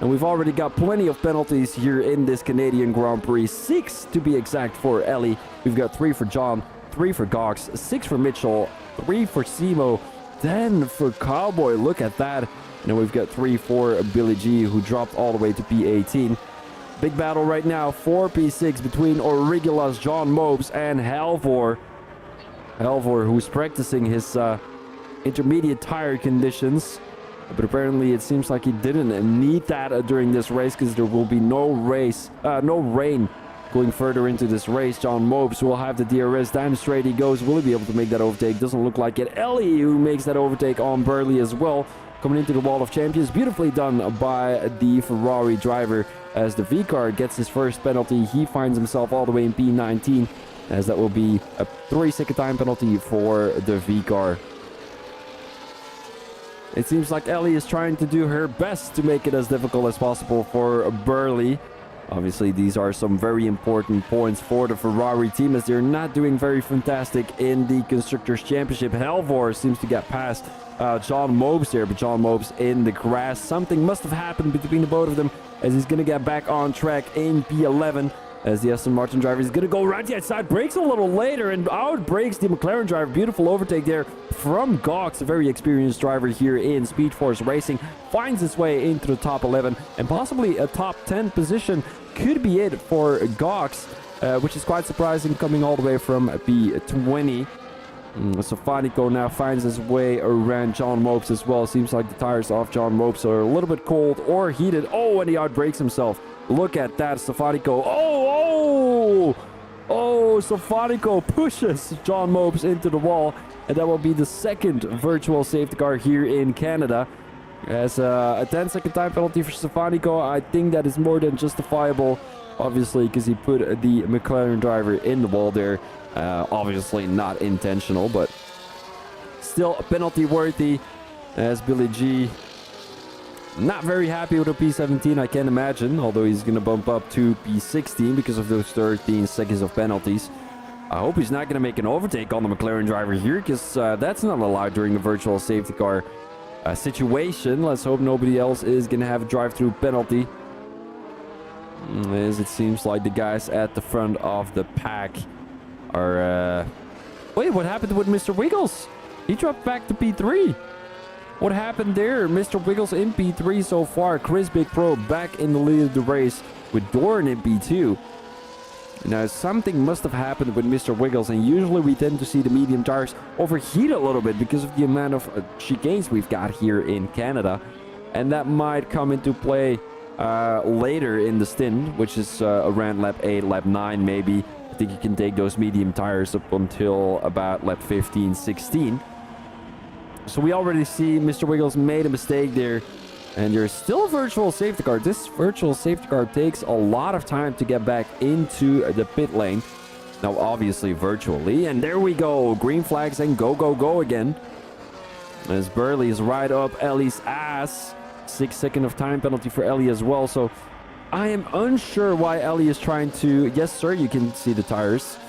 And we've already got plenty of penalties here in this Canadian Grand Prix. 6 to be exact for Ellie. We've got 3 for John, 3 for Gox, 6 for Mitchell, 3 for Simo, 10 for Cowboy. Look at that. And then we've got 3 for Billy G, who dropped all the way to P18. Big battle right now for P6 between Aurigulas, John Mopes, and Halvor. Halvor, who's practicing his intermediate tire conditions. But apparently it seems like he didn't need that during this race, because there will be no rain going further into this race. John Mopes will have the DRS. Down the straight he goes. Will he be able to make that overtake? Doesn't look like it. Ellie, who makes that overtake on Burley as well, coming into the wall of champions. Beautifully done by the Ferrari driver, as the V-car gets his first penalty. He finds himself all the way in P19, as that will be a 3-second time penalty for the V-car. It seems like Ellie is trying to do her best to make it as difficult as possible for Burley. Obviously, these are some very important points for the Ferrari team, as they're not doing very fantastic in the Constructors' Championship. Helvor seems to get past John Mopes there, but John Mopes in the grass. Something must have happened between the both of them, as he's going to get back on track in P11. As the Aston Martin driver is going to go around the outside, brakes a little later, and out breaks the McLaren driver. Beautiful overtake there from Gox, a very experienced driver here in Speed Force Racing. Finds his way into the top 11, and possibly a top 10 position could be it for Gox, which is quite surprising, coming all the way from P20. Sofanico now finds his way around John Mopes as well. Seems like the tires off John Mopes are a little bit cold or heated. Oh, and he outbrakes himself. Look at that, Sofanico. Oh, Sofanico pushes John Mopes into the wall, and that will be the second virtual safety car here in Canada. As a 10-second time penalty for Sofanico, I think that is more than justifiable, obviously, because he put the McLaren driver in the wall there. Obviously not intentional, but still a penalty worthy, as Billy G not very happy with a P17, I can imagine, although he's going to bump up to P16 because of those 13 seconds of penalties. I hope he's not going to make an overtake on the McLaren driver here, because that's not allowed during a virtual safety car situation. Let's hope nobody else is going to have a drive-through penalty, as it seems like the guys at the front of the pack are... Wait, what happened with Mr. Wiggles? He dropped back to P3. What happened there? Mr. Wiggles in P3 so far. Chris Big Pro back in the lead of the race with Doran in P2. Now, something must have happened with Mr. Wiggles, and usually we tend to see the medium tires overheat a little bit because of the amount of chicanes we've got here in Canada. And that might come into play later in the stint, which is around lap 8, lap 9 maybe. I think you can take those medium tires up until about lap 15, 16. So we already see Mr. Wiggles made a mistake there, and there's still a virtual safety car. This virtual safety car takes a lot of time to get back into the pit lane. Now, obviously virtually, and there we go. Green flags and go, go, go again. As Burley is right up Ellie's ass. 6-second of time penalty for Ellie as well. So I am unsure why Ellie is trying to... Yes, sir, you can see the tires.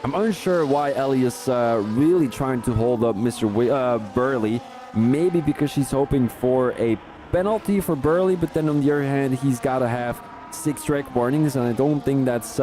I'm unsure why Ellie is really trying to hold up Mr. Burley. Maybe because she's hoping for a penalty for Burley, but then on the other hand, he's got to have 6 track warnings, and I don't think that's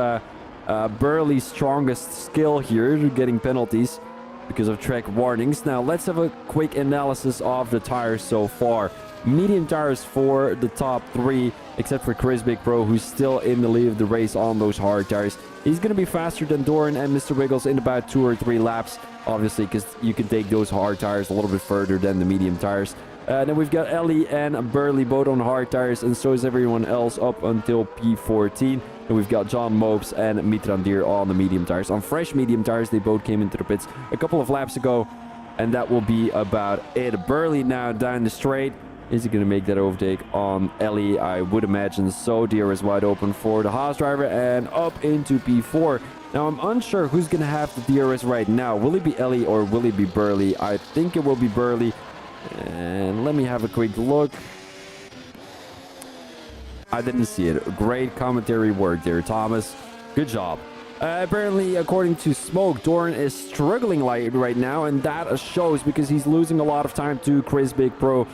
Burley's strongest skill here, getting penalties because of track warnings. Now, let's have a quick analysis of the tires so far. Medium tires for the top 3, except for Chris Big Pro, who's still in the lead of the race on those hard tires. He's going to be faster than Doran and Mr. Wiggles in about 2 or 3 laps, obviously, because you can take those hard tires a little bit further than the medium tires. Then we've got Ellie and Burley both on hard tires, and so is everyone else up until P14. And we've got John Mopes and Mitrandir on the medium tires. On fresh medium tires, they both came into the pits a couple of laps ago, and that will be about it. Burley now down the straight. Is he going to make that overtake on Ellie? I would imagine so. DRS is wide open for the Haas driver and up into P4. Now, I'm unsure who's going to have the DRS right now. Will it be Ellie or will it be Burley? I think it will be Burley. And let me have a quick look. I didn't see it. Great commentary work there, Thomas. Good job. Apparently, according to Smoke, Doran is struggling right now, and that shows because he's losing a lot of time to Chris Big Pro.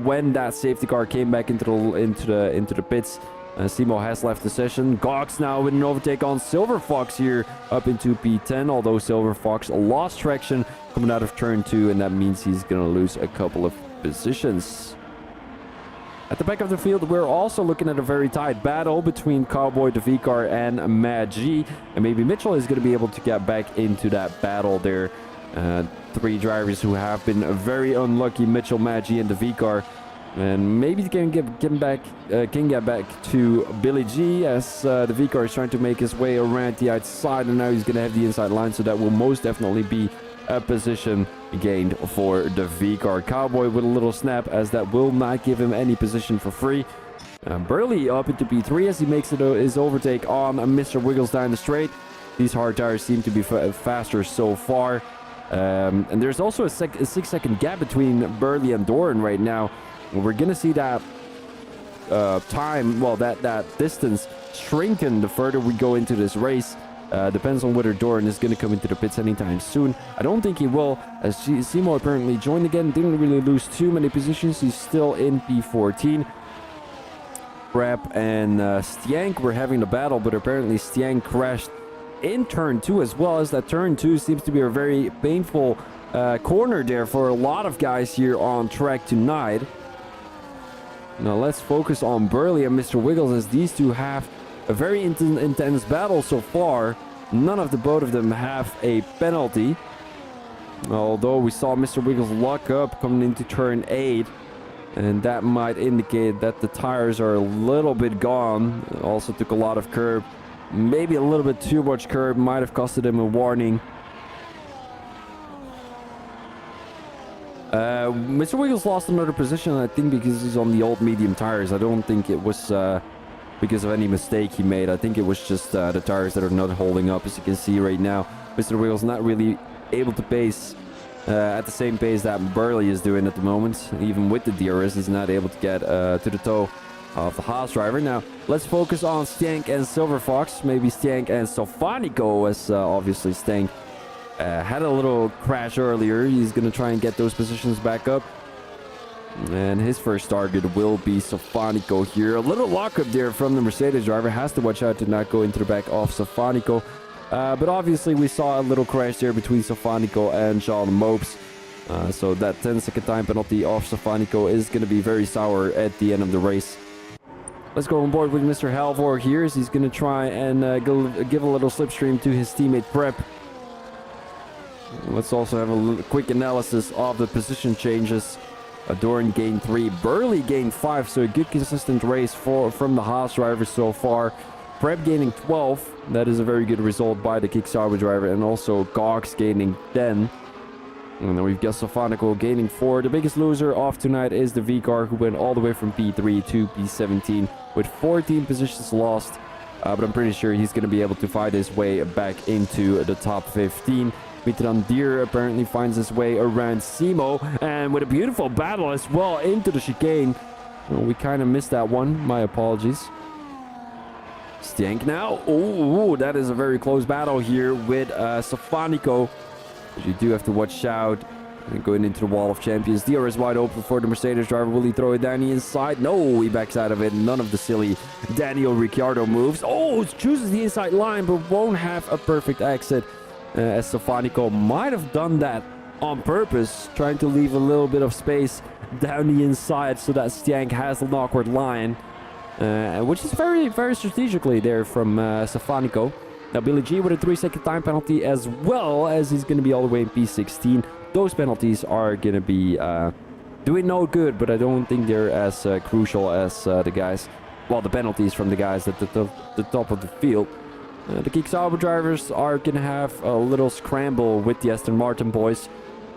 When that safety car came back into the pits, Simo has left the session. Gox now with an overtake on Silver Fox here up into P10, although Silver Fox lost traction coming out of turn 2, and that means he's going to lose a couple of positions. At the back of the field, we're also looking at a very tight battle between Cowboy the V-Car and Mad G, and maybe Mitchell is going to be able to get back into that battle there. Three drivers who have been very unlucky: Mitchell, Maggi, and the V-Car. And maybe they can get back to Billy G, as the V-Car is trying to make his way around the outside, and now he's going to have the inside line, so that will most definitely be a position gained for the V-Car. Cowboy with a little snap, as that will not give him any position for free. Burley up into P3 as he makes it his overtake on Mr. Wiggles down the straight. These hard tires seem to be faster so far. And there's also a 6-second gap between Burley and Doran right now. We're going to see that that distance shrinking the further we go into this race. Depends on whether Doran is going to come into the pits anytime soon. I don't think he will, as Simo apparently joined again. Didn't really lose too many positions. He's still in P14. Prep and Stiank were having a battle, but apparently Stiank crashed in turn 2 as well, as that turn 2 seems to be a very painful corner there for a lot of guys here on track tonight. Now let's focus on Burley and Mr. Wiggles, as these two have a very intense battle so far. None of the both of them have a penalty, although we saw Mr. Wiggles lock up coming into turn 8, and that might indicate that the tires are a little bit gone. Also took a lot of curb, maybe a little bit too much curb, might have costed him a warning. Mr. Wiggles lost another position, I think because he's on the old medium tires. I don't think it was because of any mistake he made. I think it was just the tires that are not holding up. As you can see right now, Mr. Wiggles not really able to pace at the same pace that Burley is doing at the moment. Even with the DRS, he's not able to get to the toe of the Haas driver. Now, let's focus on Stank and Silver Fox. Maybe Stank and Sofanico, as obviously Stank had a little crash earlier. He's going to try and get those positions back up. And his first target will be Sofanico here. A little lockup there from the Mercedes driver. Has to watch out to not go into the back of Sofanico. But obviously we saw a little crash there between Sofanico and Jean Mopes. So that 10-second time penalty off Sofanico is going to be very sour at the end of the race. Let's go on board with Mr. Halvor here, as he's going to try and give a little slipstream to his teammate Prep. Let's also have a quick analysis of the position changes. Doran gained 3, Burley gained 5, so a good consistent race from the Haas drivers so far. Prep gaining 12, that is a very good result by the Kickstarter driver, and also Cox gaining 10. And then we've got Sofanico gaining 4. The biggest loser of tonight is the V-Car, who went all the way from P3 to P17 with 14 positions lost. But I'm pretty sure he's going to be able to fight his way back into the top 15. Mitran Deer apparently finds his way around Simo, and with a beautiful battle as well into the chicane. Well, we kind of missed that one. My apologies. Stank now. Oh, that is a very close battle here with Sofanico. You do have to watch out. And going into the wall of champions. DR is wide open for the Mercedes driver. Will he throw it down the inside? No, he backs out of it. None of the silly Daniel Ricciardo moves. Oh, chooses the inside line, but won't have a perfect exit. As Sofanico might have done that on purpose, trying to leave a little bit of space down the inside so that Stank has an awkward line, which is very, very strategically there from Sofanico. Now Billy G with a 3-second time penalty, as well as he's going to be all the way in P16. Those penalties are going to be doing no good, but I don't think they're as crucial as the guys, well, the penalties from the guys at the top of the field. The Kickstarter drivers are going to have a little scramble with the Aston Martin boys.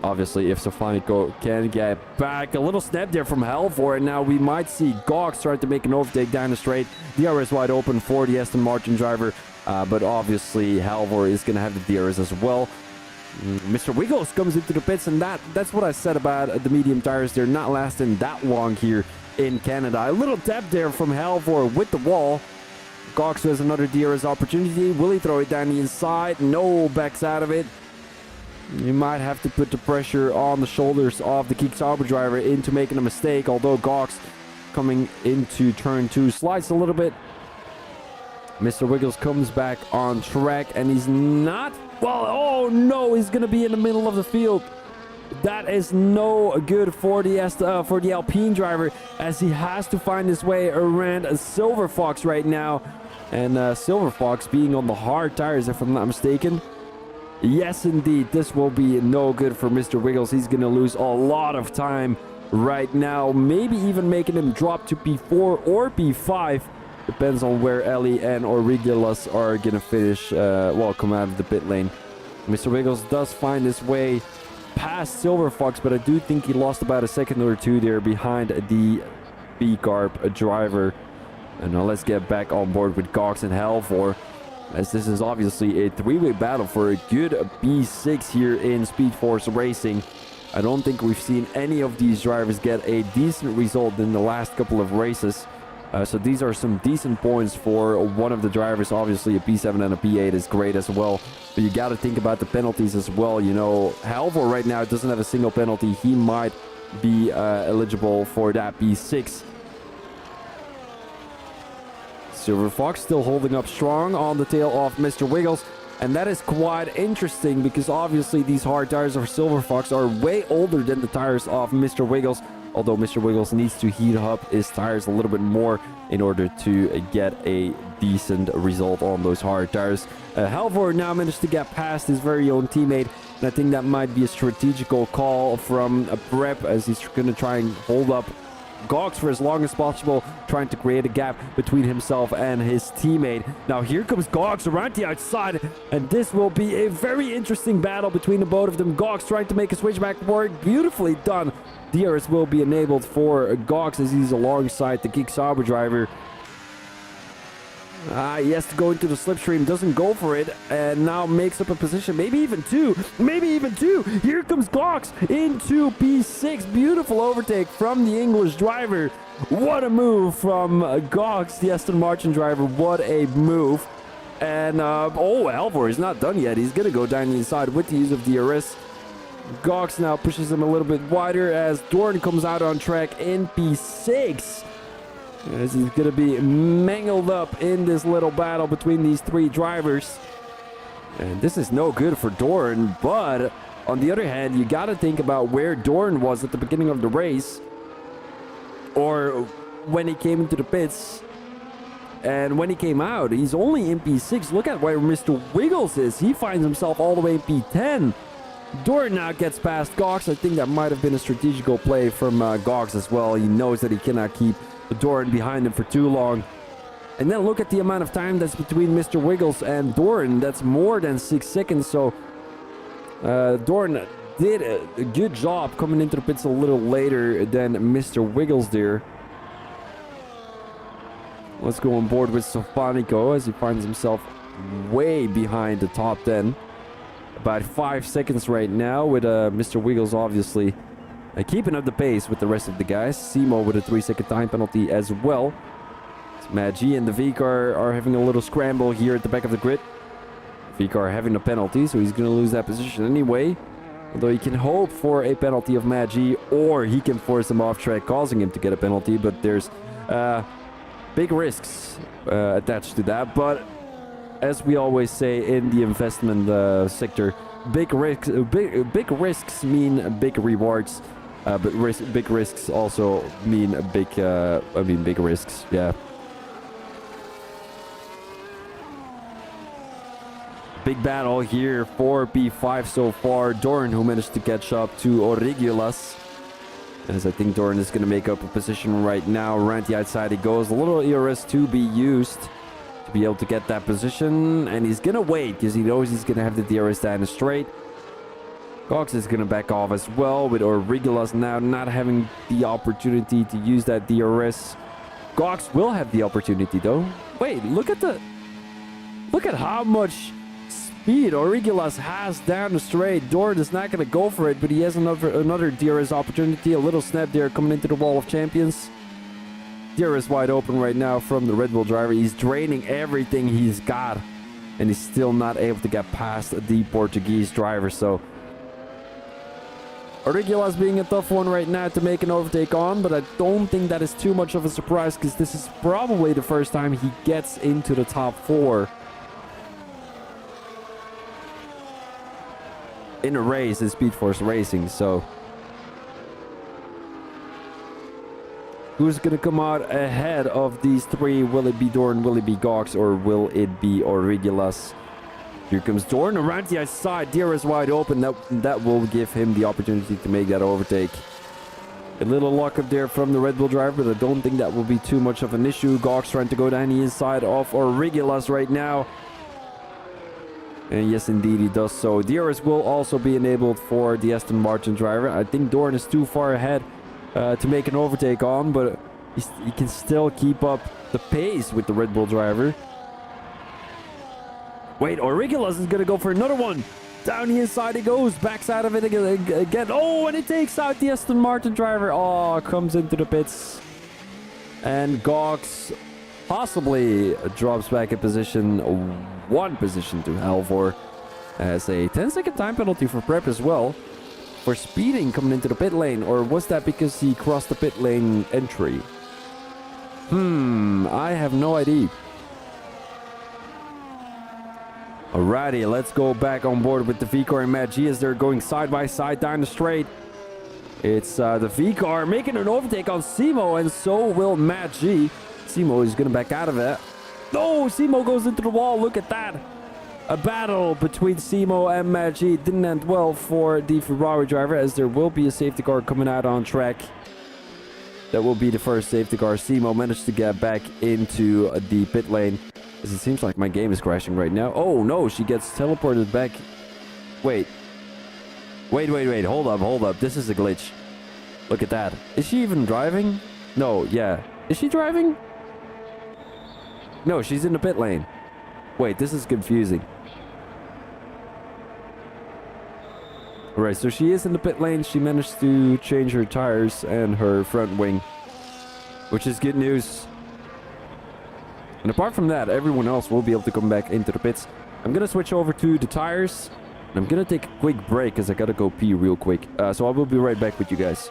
Obviously, if Sofanico can get back. A little snap there from Halvor, and now we might see Gox try to make an overtake down the straight. DRS wide open for the Aston Martin driver, but obviously Halvor is going to have the DRS as well. Mr. Wiggles comes into the pits, and that's what I said about the medium tires. They're not lasting that long here in Canada. A little tap there from Halvor with the wall. Cox has another DRS opportunity. Will he throw it down the inside? No, backs out of it. You might have to put the pressure on the shoulders of the Kickstarter driver into making a mistake, although Cox coming into turn 2 slides a little bit. Mr. Wiggles comes back on track, and he's not... Well, oh no, he's going to be in the middle of the field. That is no good for the Alpine driver, as he has to find his way around a Silver Fox right now. And Silver Fox being on the hard tires, if I'm not mistaken. Yes, indeed. This will be no good for Mr. Wiggles. He's going to lose a lot of time right now. Maybe even making him drop to P4 or P5. Depends on where Ellie and Origilas are going to finish. Well, come out of the pit lane. Mr. Wiggles does find his way past Silver Fox, but I do think he lost about a second or two there behind the B-Carb driver. And now let's get back on board with Gox and Halvor, as this is obviously a three-way battle for a good B6 here in Speed Force Racing. I don't think we've seen any of these drivers get a decent result in the last couple of races. So these are some decent points for one of the drivers. Obviously, a P7 and a P8 is great as well. But you got to think about the penalties as well. You know, Halvor right now doesn't have a single penalty. He might be eligible for that P6. Silver Fox still holding up strong on the tail of Mr. Wiggles. And that is quite interesting because obviously these hard tires of Silver Fox are way older than the tires of Mr. Wiggles. Although Mr. Wiggles needs to heat up his tires a little bit more in order to get a decent result on those hard tires. Halvor now managed to get past his very own teammate. And I think that might be a strategical call from Prep, as he's going to try and hold up Gox for as long as possible, trying to create a gap between himself and his teammate. Now here comes Gox around the outside, and this will be a very interesting battle between the both of them. Gox trying to make a switchback work. Beautifully done. DRS will be enabled for Gox as he's alongside the Geek Sauber driver. He has to go into the slipstream, doesn't go for it, and now makes up a position, maybe even two. Here comes Gox into P6. Beautiful overtake from the English driver. What a move from Gox, the Aston Martin driver. What a move. And, Halvor is not done yet. He's going to go down the inside with the use of DRS. Gox now pushes him a little bit wider as Dorn comes out on track in P6. As he's going to be mangled up in this little battle between these three drivers. And this is no good for Dorn, but on the other hand, you got to think about where Dorn was at the beginning of the race, or when he came into the pits. And when he came out, he's only in P6. Look at where Mr. Wiggles is. He finds himself all the way in P10. Dorn now gets past Gox. I think that might have been a strategical play from Gox as well. He knows that he cannot keep Dorn behind him for too long. And then look at the amount of time that's between Mr. Wiggles and Dorn. That's more than 6 seconds. So Dorn did a good job coming into the pits a little later than Mr. Wiggles there. Let's go on board with Stefanico as he finds himself way behind the top 10. About 5 seconds right now, with Mr. Wiggles obviously keeping up the pace with the rest of the guys. Simo with a 3-second time penalty as well. So Mad G and the V-Car are having a little scramble here at the back of the grid. V-Car having a penalty, so he's going to lose that position anyway. Although he can hope for a penalty of Mad G, or he can force him off track, causing him to get a penalty. But there's big risks attached to that. But as we always say in the investment sector, big risks mean big rewards, but big risks also mean big risks. Yeah. Big battle here for P5 so far. Dorn, who managed to catch up to Origulas, as I think Dorn is going to make up a position right now. Around the outside he goes. A little ERS to be used to be able to get that position, and he's gonna wait because he knows he's gonna have the DRS down the straight. Gox is gonna back off as well, with Origulas now not having the opportunity to use that DRS. Gox will have the opportunity though. Wait, look at how much speed Origulas has down the straight. Dorn is not gonna go for it, but he has another DRS opportunity. A little snap there coming into the wall of champions. DRS wide open right now from the Red Bull driver. He's draining everything he's got, and he's still not able to get past the Portuguese driver. So Origulas being a tough one right now to make an overtake on, but I don't think that is too much of a surprise because this is probably the first time he gets into the top 4 in a race in Speed Force Racing. So who's going to come out ahead of these three? Will it be Dorn, will it be Gox, or will it be Origulas? Here comes Dorn around the outside. Deer is wide open. That will give him the opportunity to make that overtake. A little luck up there from the Red Bull driver, but I don't think that will be too much of an issue. Gog's trying to go down the inside of Origilas right now. And yes, indeed, he does so. DRS will also be enabled for the Aston Martin driver. I think Dorn is too far ahead to make an overtake on, but he can still keep up the pace with the Red Bull driver. Wait, Origilas is going to go for another one. Down the inside he goes, backs out of it again. Oh, and it takes out the Aston Martin driver. Oh, comes into the pits. And Gogs possibly drops back in position, one position to Halvor. As a 10-second time penalty for prep as well. For speeding coming into the pit lane. Or was that because he crossed the pit lane entry? I have no idea. Alrighty, let's go back on board with the V-Car and Matt G as they're going side by side down the straight. It's the V-Car making an overtake on Simo, and so will Matt G. Simo is going to back out of it. No, Simo goes into the wall. Look at that. A battle between Simo and Matt G. Didn't end well for the Ferrari driver, as there will be a safety car coming out on track. That will be the first safety car. Simo managed to get back into the pit lane. As it seems like my game is crashing right now. Oh no, she gets teleported back. Wait. Hold up. This is a glitch. Look at that. Is she even driving? No, yeah. Is she driving? No, she's in the pit lane. Wait, this is confusing. Alright, so she is in the pit lane. She managed to change her tires and her front wing, which is good news. And apart from that, everyone else will be able to come back into the pits. I'm going to switch over to the tires. And I'm going to take a quick break because I got to go pee real quick. So I will be right back with you guys.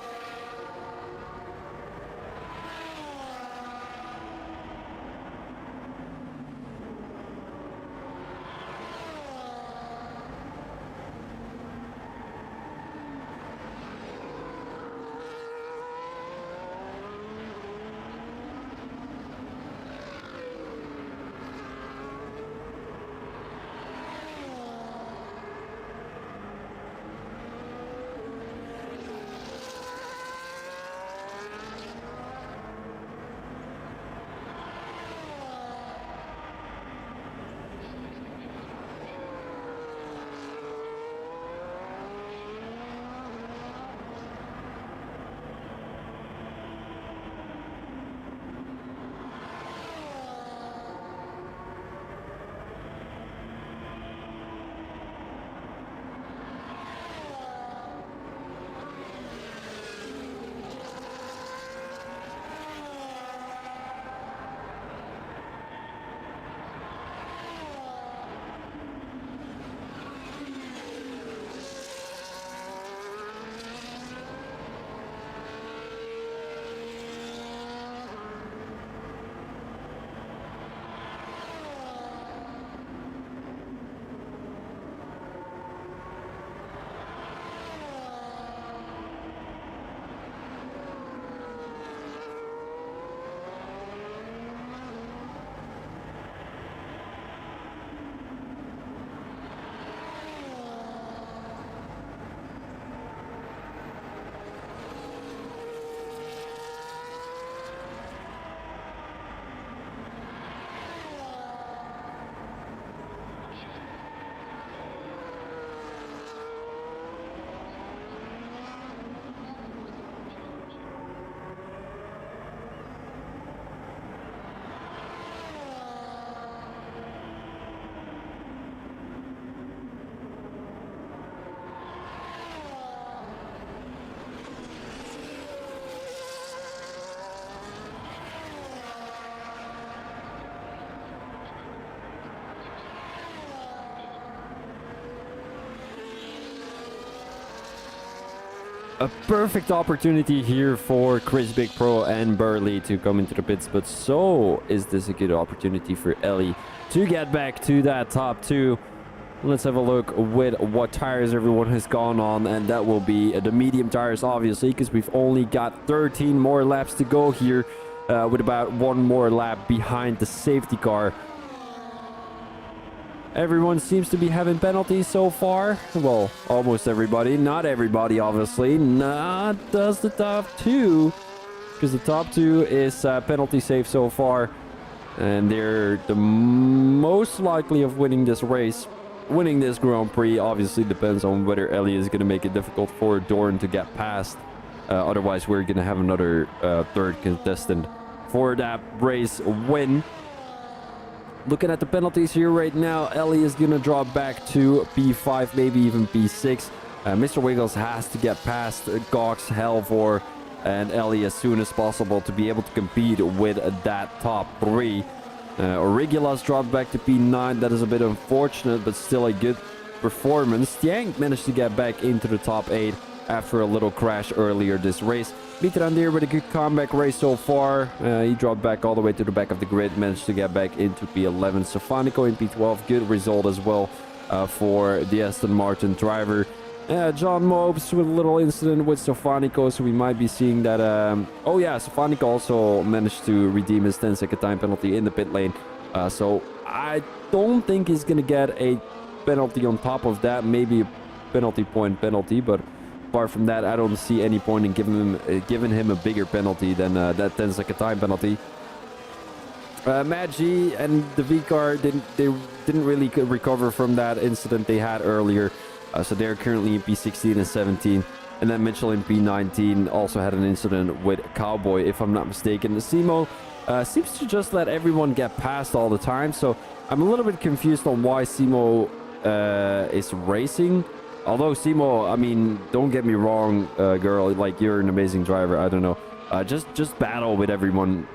A perfect opportunity here for Chris Big Pro and Burley to come into the pits, but so is this a good opportunity for Ellie to get back to that top two. Let's have a look with what tires everyone has gone on, and that will be the medium tires, obviously, because we've only got 13 more laps to go here, with about one more lap behind the safety car. Everyone seems to be having penalties so far. Well, almost everybody. Not everybody, obviously. Not does the top two. Because the top two is penalty safe so far. And they're the most likely of winning this race. Winning this Grand Prix obviously depends on whether Ellie is going to make it difficult for Dorn to get past. Otherwise, we're going to have another third contestant for that race win. Looking at the penalties here right now, Ellie is going to drop back to P5, maybe even P6. Mr. Wiggles has to get past Gox, Halvor, and Ellie as soon as possible to be able to compete with that top three. Origula's dropped back to P9. That is a bit unfortunate, but still a good performance. Tiang managed to get back into the top 8 after a little crash earlier this race. Mitrandir with a good comeback race so far. He dropped back all the way to the back of the grid, managed to get back into P11. Stefanico in P12, good result as well for the Aston Martin driver. John Mopes with a little incident with Stefanico, so we might be seeing that. Oh yeah, Stefanico also managed to redeem his 10-second time penalty in the pit lane. So I don't think he's gonna get a penalty on top of that. Maybe a penalty point penalty, but apart from that, I don't see any point in giving him a bigger penalty than that 10-second time penalty. Matt G and the V-car didn't really recover from that incident they had earlier. So they're currently in P16 and 17. And then Mitchell in P19 also had an incident with Cowboy, if I'm not mistaken. Simo seems to just let everyone get past all the time. So I'm a little bit confused on why Simo is racing. Although Simo, I mean, don't get me wrong, girl, like you're an amazing driver. I don't know. Just battle with everyone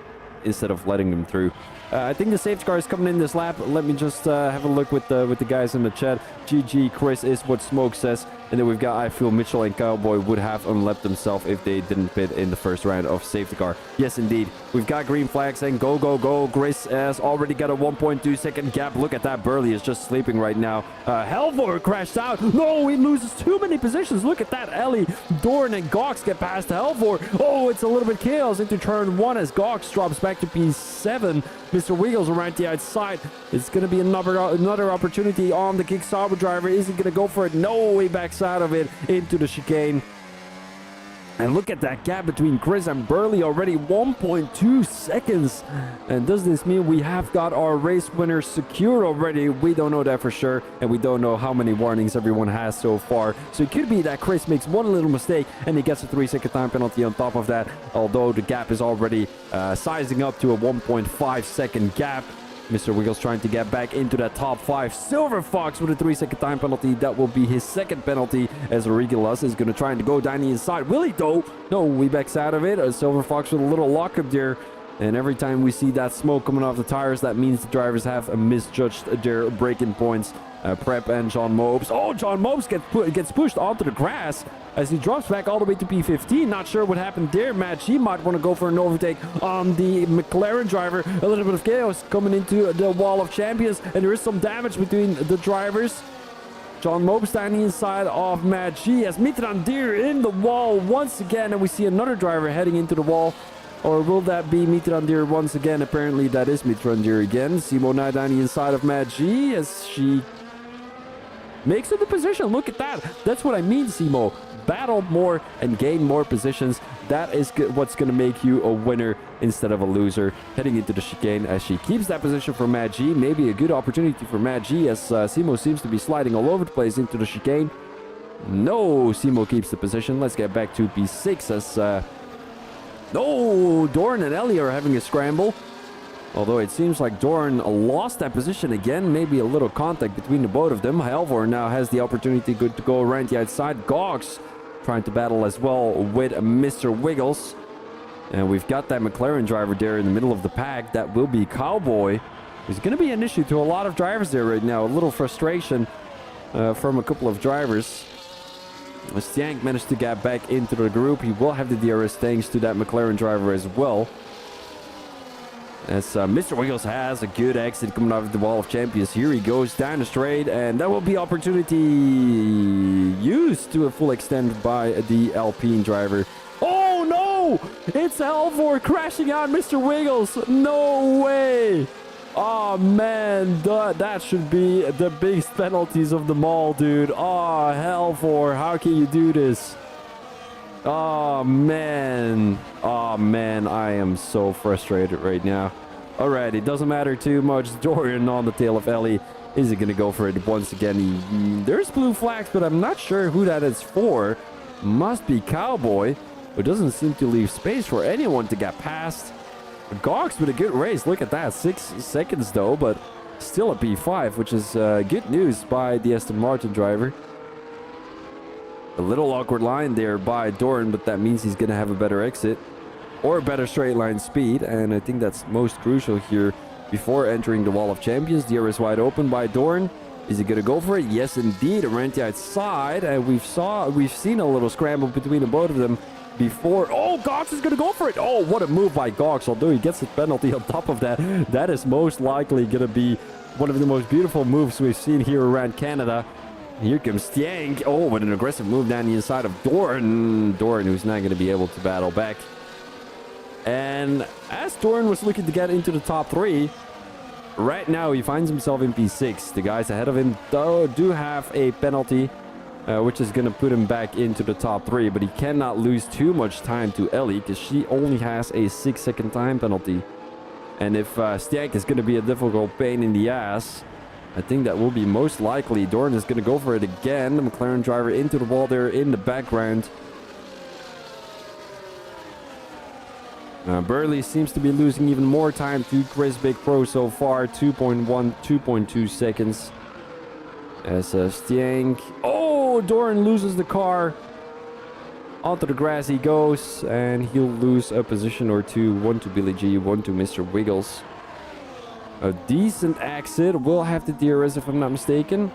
instead of letting them through. I think the safety car is coming in this lap. Let me just have a look with the guys in the chat. GG Chris is what Smoke says. And then we've got, I feel Mitchell and Cowboy would have unlapped themselves if they didn't pit in the first round of safety car. Yes, indeed. We've got green flags and go, go, go. Chris has already got a 1.2 second gap. Look at that. Burley is just sleeping right now. Halvor crashed out. No, he loses too many positions. Look at that. Ellie, Dorn, and Gox get past Halvor. Oh, it's a little bit chaos into turn 1 as Gox drops back to P7. Mr. Wiggles around the outside. It's going to be another opportunity on the Kick Sauber driver. Is he going to go for it? No, he backs out of it into the chicane. And look at that gap between Chris and Burley already, 1.2 seconds. And does this mean we have got our race winner secured already? We don't know that for sure, and we don't know how many warnings everyone has so far. So it could be that Chris makes one little mistake and he gets a 3-second time penalty on top of that, although the gap is already sizing up to a 1.5 second gap. Mr. Wiggles trying to get back into that top 5. Silver Fox with a 3-second time penalty. That will be his second penalty as Regilas is going to try to go down the inside. Will he though? No, he backs out of it. Silver Fox with a little lockup there. And every time we see that smoke coming off the tires, that means the drivers have misjudged their braking points. Prep and John Mopes. Oh, John Mopes gets pushed onto the grass as he drops back all the way to P15. Not sure what happened there. Matt G might want to go for an overtake on the McLaren driver. A little bit of chaos coming into the wall of champions, and there is some damage between the drivers. John Mopes standing inside of Matt G as Mitrandir in the wall once again, and we see another driver heading into the wall. Or will that be Mitrandir once again? Apparently that is Mitrandir again. Simo now down the inside of Matt G as she makes it the position. Look at that. That's what I mean, Simo. Battle more and gain more positions. That is what's going to make you a winner instead of a loser. Heading into the chicane as she keeps that position for Matt G. Maybe a good opportunity for Matt G as Simo seems to be sliding all over the place into the chicane. No, Simo keeps the position. Let's get back to P6 as... No, Dorn and Ellie are having a scramble. Although it seems like Dorn lost that position again. Maybe a little contact between the both of them. Halvor now has the opportunity to go around the outside. Gox trying to battle as well with Mr. Wiggles. And we've got that McLaren driver there in the middle of the pack. That will be Cowboy. It's going to be an issue to a lot of drivers there right now. A little frustration from a couple of drivers. Stank managed to get back into the group. He will have the DRS thanks to that McLaren driver as well. As Mr. Wiggles has a good exit coming out of the wall of champions. Here he goes down the straight, and that will be opportunity used to a full extent by the Alpine driver. Oh no! It's Halvor crashing out Mr. Wiggles. No way! Oh, man, that should be the biggest penalties of them all, dude. Oh, hell for, how can you do this? Oh, man. Oh, man, I am so frustrated right now. All right, it doesn't matter too much. Dorian on the tail of Ellie. Is he going to go for it once again? There's blue flags, but I'm not sure who that is for. Must be Cowboy, but doesn't seem to leave space for anyone to get past. Gox with a good race. Look at that. 6 seconds, though, but still a P5, which is good news by the Aston Martin driver. A little awkward line there by Doran, but that means he's going to have a better exit or a better straight line speed, and I think that's most crucial here before entering the Wall of Champions. The air is wide open by Doran. Is he going to go for it? Yes, indeed. Around the outside, and we've seen a little scramble between the both of them before. Oh, Gox is going to go for it. Oh, what a move by Gox. Although he gets a penalty on top of that, that is most likely going to be one of the most beautiful moves we've seen here around Canada. Here comes Stiang. Oh, what an aggressive move down the inside of Doran. Doran, who's not going to be able to battle back. And as Doran was looking to get into the top 3, right now he finds himself in P6. The guys ahead of him do have a penalty, which is going to put him back into the top 3. But he cannot lose too much time to Ellie, because she only has a 6-second time penalty. And if Stiang is going to be a difficult pain in the ass, I think that will be most likely. Doran is going to go for it again. The McLaren driver into the wall there in the background. Burley seems to be losing even more time to Chris Big Pro so far. 2.1, 2.2 seconds. As Stiang... Oh, Doran loses the car. Onto the grass he goes. And he'll lose a position or two. One to Billy G, one to Mr. Wiggles. A decent exit. Will have the DRS if I'm not mistaken.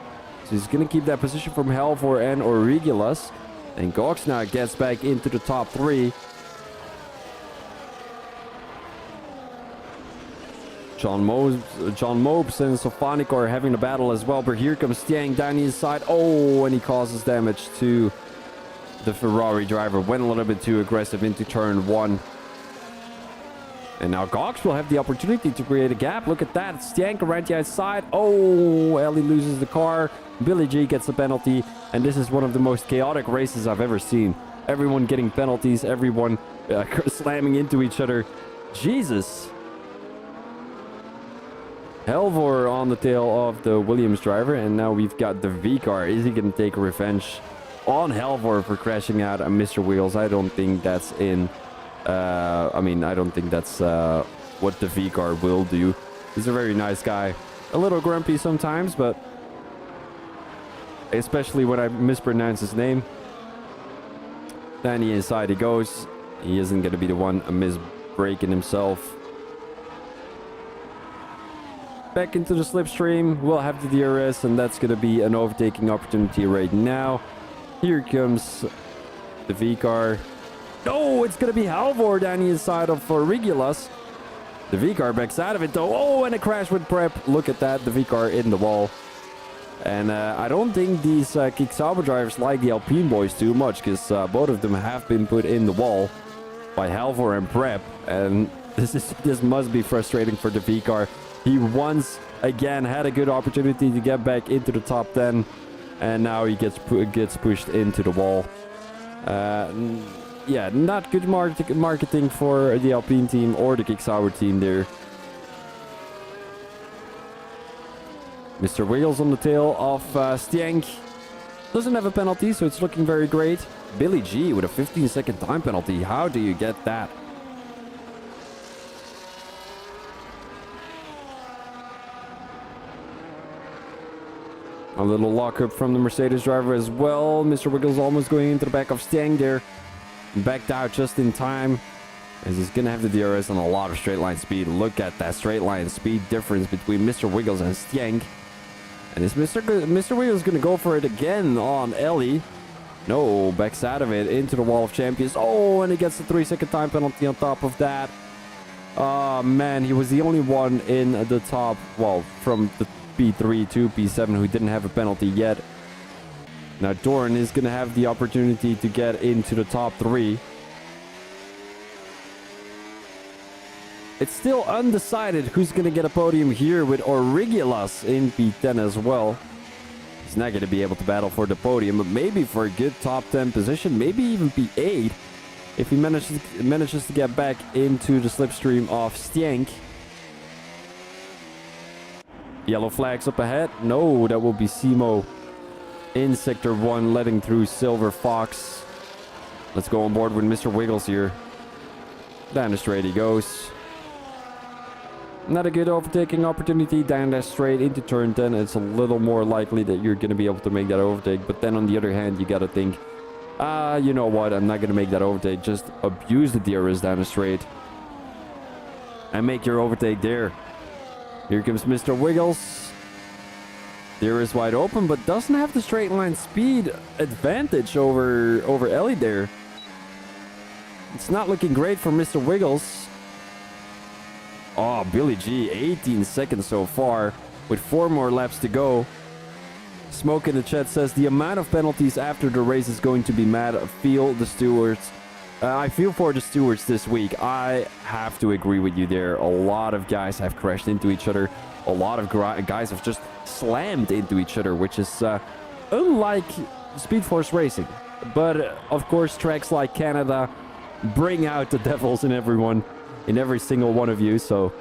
So he's going to keep that position from Halvor and Origelas. And Gox now gets back into the top 3. John Mopes and Sophonica are having a battle as well. But here comes Stiang down the inside. Oh, and he causes damage to the Ferrari driver. Went a little bit too aggressive into turn 1. And now Gox will have the opportunity to create a gap. Look at that. Stiang around the outside. Oh, Ellie loses the car. Billy G gets a penalty. And this is one of the most chaotic races I've ever seen. Everyone getting penalties. Everyone slamming into each other. Jesus. Halvor on the tail of the Williams driver. And now we've got the V car. Is he going to take revenge on Halvor for crashing out on Mr. Wheels? I don't think that's in... I don't think that's what the V car will do. He's a very nice guy. A little grumpy sometimes, but... especially when I mispronounce his name. Then he inside he goes. He isn't going to be the one misbreaking himself. Back into the slipstream. We'll have the DRS, and that's going to be an overtaking opportunity right now. Here comes the V car. No, it's going to be Halvor down the inside of Regulus. The V car backs out of it though. Oh, and a crash with Prep. Look at that, the V car in the wall. And I don't think these Kick Sauber drivers like the Alpine boys too much, because both of them have been put in the wall by Halvor and Prep. And this must be frustrating for the V car. He once again had a good opportunity to get back into the top 10, and now he gets pushed into the wall. Yeah, not good marketing for the Alpine team or the Kick Sauber team there. Mr. Wiggles on the tail of Stiang. Doesn't have a penalty, so it's looking very great. Billy G with a 15-second time penalty. How do you get that? A little lockup from the Mercedes driver as well. Mr. Wiggles almost going into the back of Stiang there. Backed out just in time, as he's going to have the DRS on a lot of straight line speed. Look at that straight line speed difference between Mr. Wiggles and Stiang. And is Mr. Wiggles going to go for it again on Ellie? No, backs out of it into the Wall of Champions. Oh, and he gets the 3-second time penalty on top of that. Oh, man, he was the only one in the top, well, from the P3 to P7 who didn't have a penalty yet. Now Doran is going to have the opportunity to get into the top 3. It's still undecided who's going to get a podium here with Aurigulas in P10 as well. He's not going to be able to battle for the podium, but maybe for a good top 10 position, maybe even P8 if he manages to get back into the slipstream of Stenk. Yellow flags up ahead. No, that will be Simo in Sector 1, letting through Silver Fox. Let's go on board with Mr. Wiggles here. Down the straight he goes. Not a good overtaking opportunity down that straight into turn 10. It's a little more likely that you're going to be able to make that overtake. But then on the other hand, you got to think, you know what? I'm not going to make that overtake. Just abuse the DRS down the straight. And make your overtake there. Here comes Mr. Wiggles. DRS wide open, but doesn't have the straight line speed advantage over Ellie there. It's not looking great for Mr. Wiggles. Oh, Billy G, 18 seconds so far with 4 more laps to go. Smoke in the chat says the amount of penalties after the race is going to be mad. I feel for the stewards this week. I have to agree with you there. A lot of guys have crashed into each other. A lot of guys have just slammed into each other, which is unlike Speed Force Racing. But of course, tracks like Canada bring out the devils in everyone. In every single one of you, so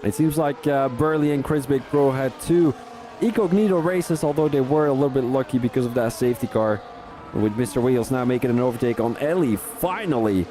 it seems like Burley and Chris Big Pro had 2 incognito races, although they were a little bit lucky because of that safety car. With Mr. Wiggles now making an overtake on Ellie, finally.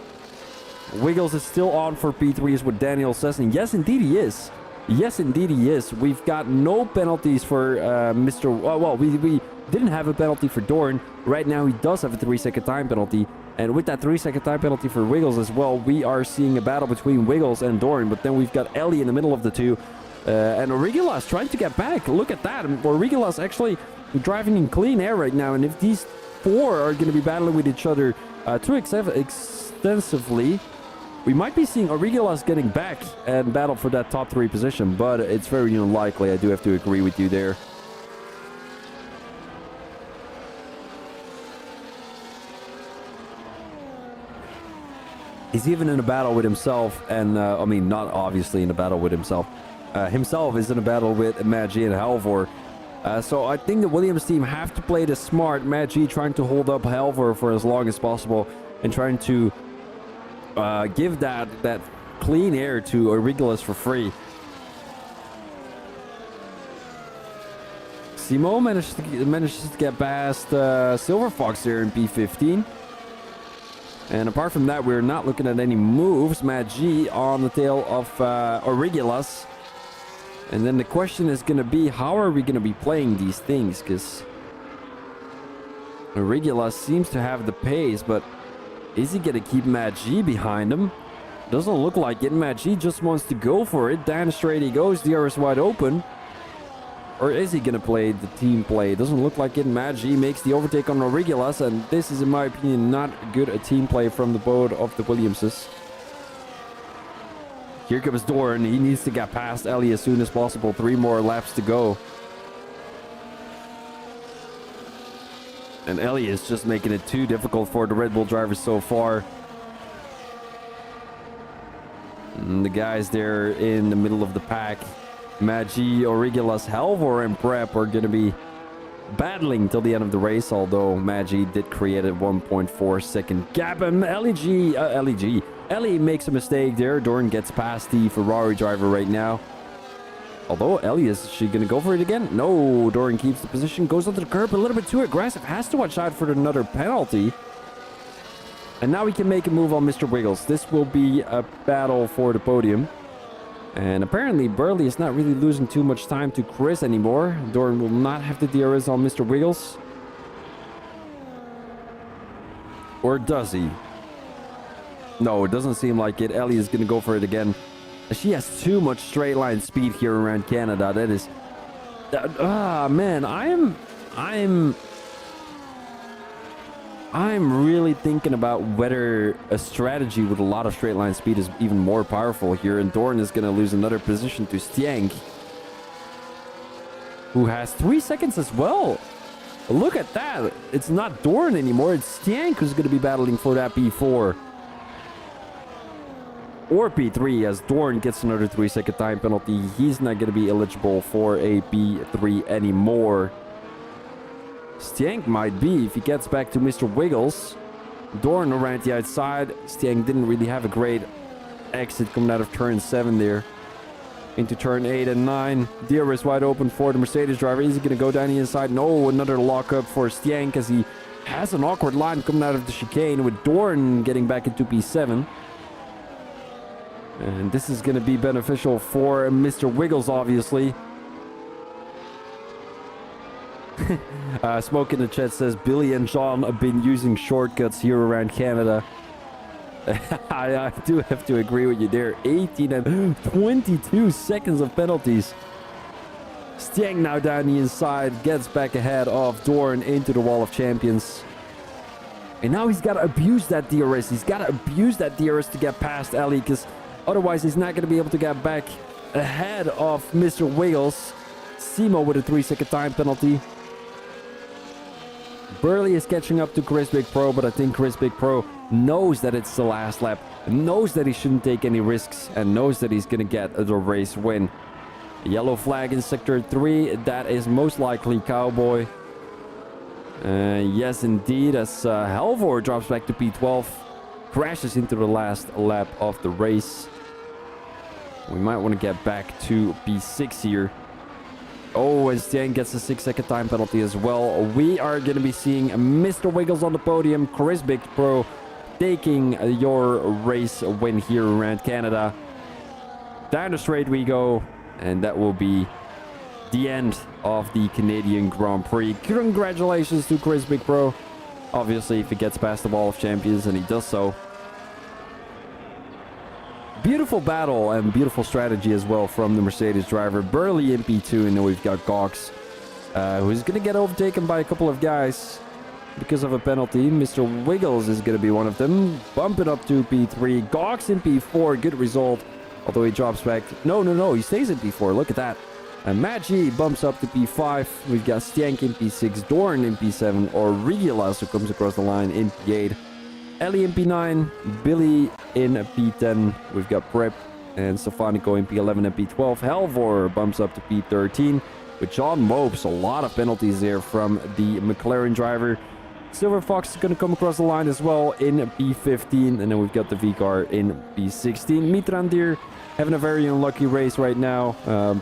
Wiggles is still on for P3s with Daniel S16. Yes, indeed he is. Yes, indeed he is. We've got no penalties for Mr. Well, we didn't have a penalty for Dorn. Right now he does have a 3-second time penalty. And with that 3-second time penalty for Wiggles as well, we are seeing a battle between Wiggles and Dorn. But then we've got Ellie in the middle of the two. And Aurigulas trying to get back. Look at that. Aurigulas actually driving in clean air right now. And if these 4 are going to be battling with each other too extensively, we might be seeing Aurigulas getting back and battle for that top 3 position. But it's very unlikely. I do have to agree with you there. He's even in a battle with himself, and I mean, not obviously in a battle with himself. Himself is in a battle with Maggie and Halvor. So I think the Williams team have to play the smart. Maggie trying to hold up Halvor for as long as possible and trying to give that clean air to Aurigulas for free. Simo manages to get past Silver Fox there in P15. And apart from that, we're not looking at any moves. Matt G on the tail of Aurigulas. And then the question is going to be, how are we going to be playing these things? Because Aurigulas seems to have the pace, but is he going to keep Matt G behind him? Doesn't look like it. Matt G just wants to go for it. Down straight he goes. DRS wide open. Or is he going to play the team play? Doesn't look like it. Matt G makes the overtake on Aurigulas, and this is, in my opinion, not good a team play from the both of the Williamses. Here comes Dorn. He needs to get past Ellie as soon as possible. 3 more laps to go. And Ellie is just making it too difficult for the Red Bull drivers so far. And the guys there in the middle of the pack, Maggi, Aurigulas, Halvor, and Prep are going to be battling till the end of the race, although Maggi did create a 1.4 second gap. And Ellie makes a mistake there. Dorn gets past the Ferrari driver right now. Although Ellie, is she going to go for it again? No, Dorn keeps the position, goes onto the curb a little bit too aggressive, has to watch out for another penalty. And now we can make a move on Mr. Wiggles. This will be a battle for the podium. And apparently Burley is not really losing too much time to Chris anymore. Dorn will not have the DRS on Mr. Wiggles. Or does he? No, it doesn't seem like it. Ellie is going to go for it again. She has too much straight line speed here around Canada. That is... man, I'm really thinking about whether a strategy with a lot of straight line speed is even more powerful here. And Dorn is going to lose another position to Stenk, who has 3 seconds as well. Look at that. It's not Dorn anymore. It's Stenk who's going to be battling for that P4. or P3 as Dorn gets another 3-second time penalty. He's not going to be eligible for a P3 anymore. Stank might be if he gets back to Mr. Wiggles. Dorn around the outside. Stank didn't really have a great exit coming out of turn 7 there. Into turn 8 and 9. DRS wide open for the Mercedes driver. Is he going to go down the inside? No, another lockup for Stank as he has an awkward line coming out of the chicane with Dorn getting back into P7. And this is going to be beneficial for Mr. Wiggles, obviously. Smoke in the chat says Billy and Sean have been using shortcuts here around Canada. I do have to agree with you there. 18 and 22 seconds of penalties. Stank now down the inside, gets back ahead of Dorn into the Wall of Champions. And now he's got to abuse that DRS. He's got to abuse that DRS to get past Ellie, because otherwise he's not going to be able to get back ahead of Mr. Wiggles. Simo with a 3-second time penalty. Burley is catching up to Chris Big Pro, but I think Chris Big Pro knows that it's the last lap, knows that he shouldn't take any risks, and knows that he's going to get the race win. Yellow flag in sector 3, that is most likely Cowboy. Yes, indeed, as Halvor drops back to P12, crashes into the last lap of the race. We might want to get back to P6 here. Oh, and Stan gets a 6-second time penalty as well. We are going to be seeing Mr. Wiggles on the podium. Chris Big Pro taking your race win here around Canada. Down the straight we go. And that will be the end of the Canadian Grand Prix. Congratulations to Chris Big Pro. Obviously, if he gets past the Wall of Champions, and he does so. Beautiful battle and beautiful strategy as well from the Mercedes driver. Burley in P2, and then we've got Gox, who's going to get overtaken by a couple of guys because of a penalty. Mr. Wiggles is going to be one of them. Bumping up to P3. Gox in P4, good result. Although he drops back. No, he stays in P4. Look at that. And Matt G bumps up to P5. We've got Stank in P6, Dorn in P7, or Regulas who comes across the line in P8. Ellie in P9, Billy in P10. We've got Prep and Stefanico in P11 and P12. Halvor bumps up to P13 with John Mopes. A lot of penalties there from the McLaren driver. Silver Fox is going to come across the line as well in P15. And then we've got the V-Car in P16. Mitrandir having a very unlucky race right now.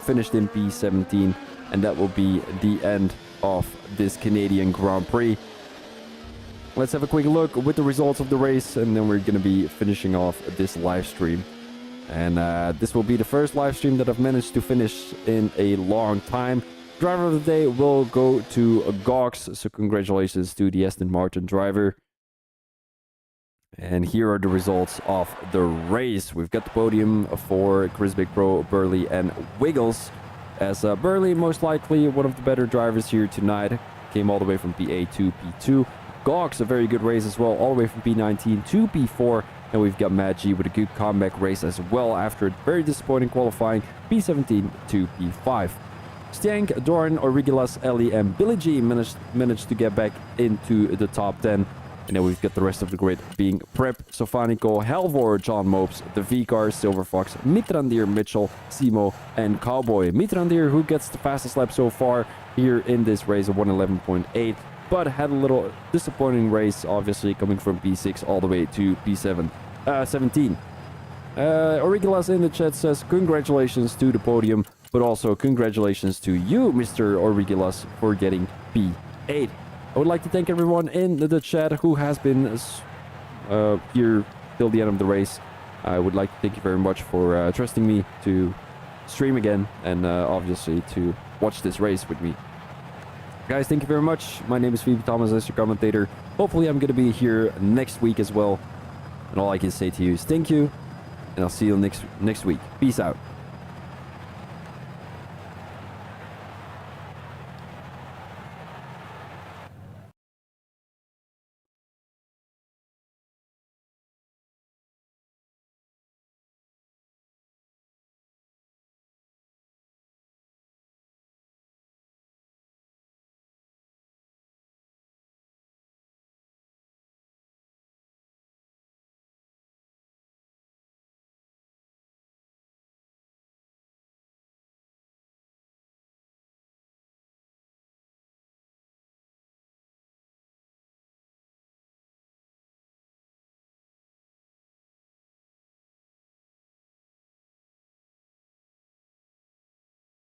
Finished in P17. And that will be the end of this Canadian Grand Prix. Let's have a quick look with the results of the race, and then we're going to be finishing off this live stream. And this will be the first live stream that I've managed to finish in a long time. Driver of the day will go to Gox, so congratulations to the Aston Martin driver. And here are the results of the race. We've got the podium for Chris Big Pro, Burley, and Wiggles. As Burley, most likely one of the better drivers here tonight, came all the way from P8 to P2. Gox, a very good race as well, all the way from P19 to P4. And we've got Matt G with a good comeback race as well after a very disappointing qualifying, P17 to P5. Stank, Dorn, Origelas, Ellie, and Billy G managed to get back into the top 10. And then we've got the rest of the grid being Prep, Sofanico, Halvor, John Mopes, the V-Car, Silver Fox, Mitrandir, Mitchell, Simo, and Cowboy. Mitrandir, who gets the fastest lap so far here in this race of 111.8. But had a little disappointing race, obviously, coming from P6 all the way to P7, 17. Origelas in the chat says, congratulations to the podium, but also congratulations to you, Mr. Origelas, for getting P8. I would like to thank everyone in the chat who has been here till the end of the race. I would like to thank you very much for trusting me to stream again, and obviously to watch this race with me. Guys, thank you very much. My name is Phoebe Thomas as your commentator. Hopefully I'm going to be here next week as well. And all I can say to you is thank you. And I'll see you next week. Peace out.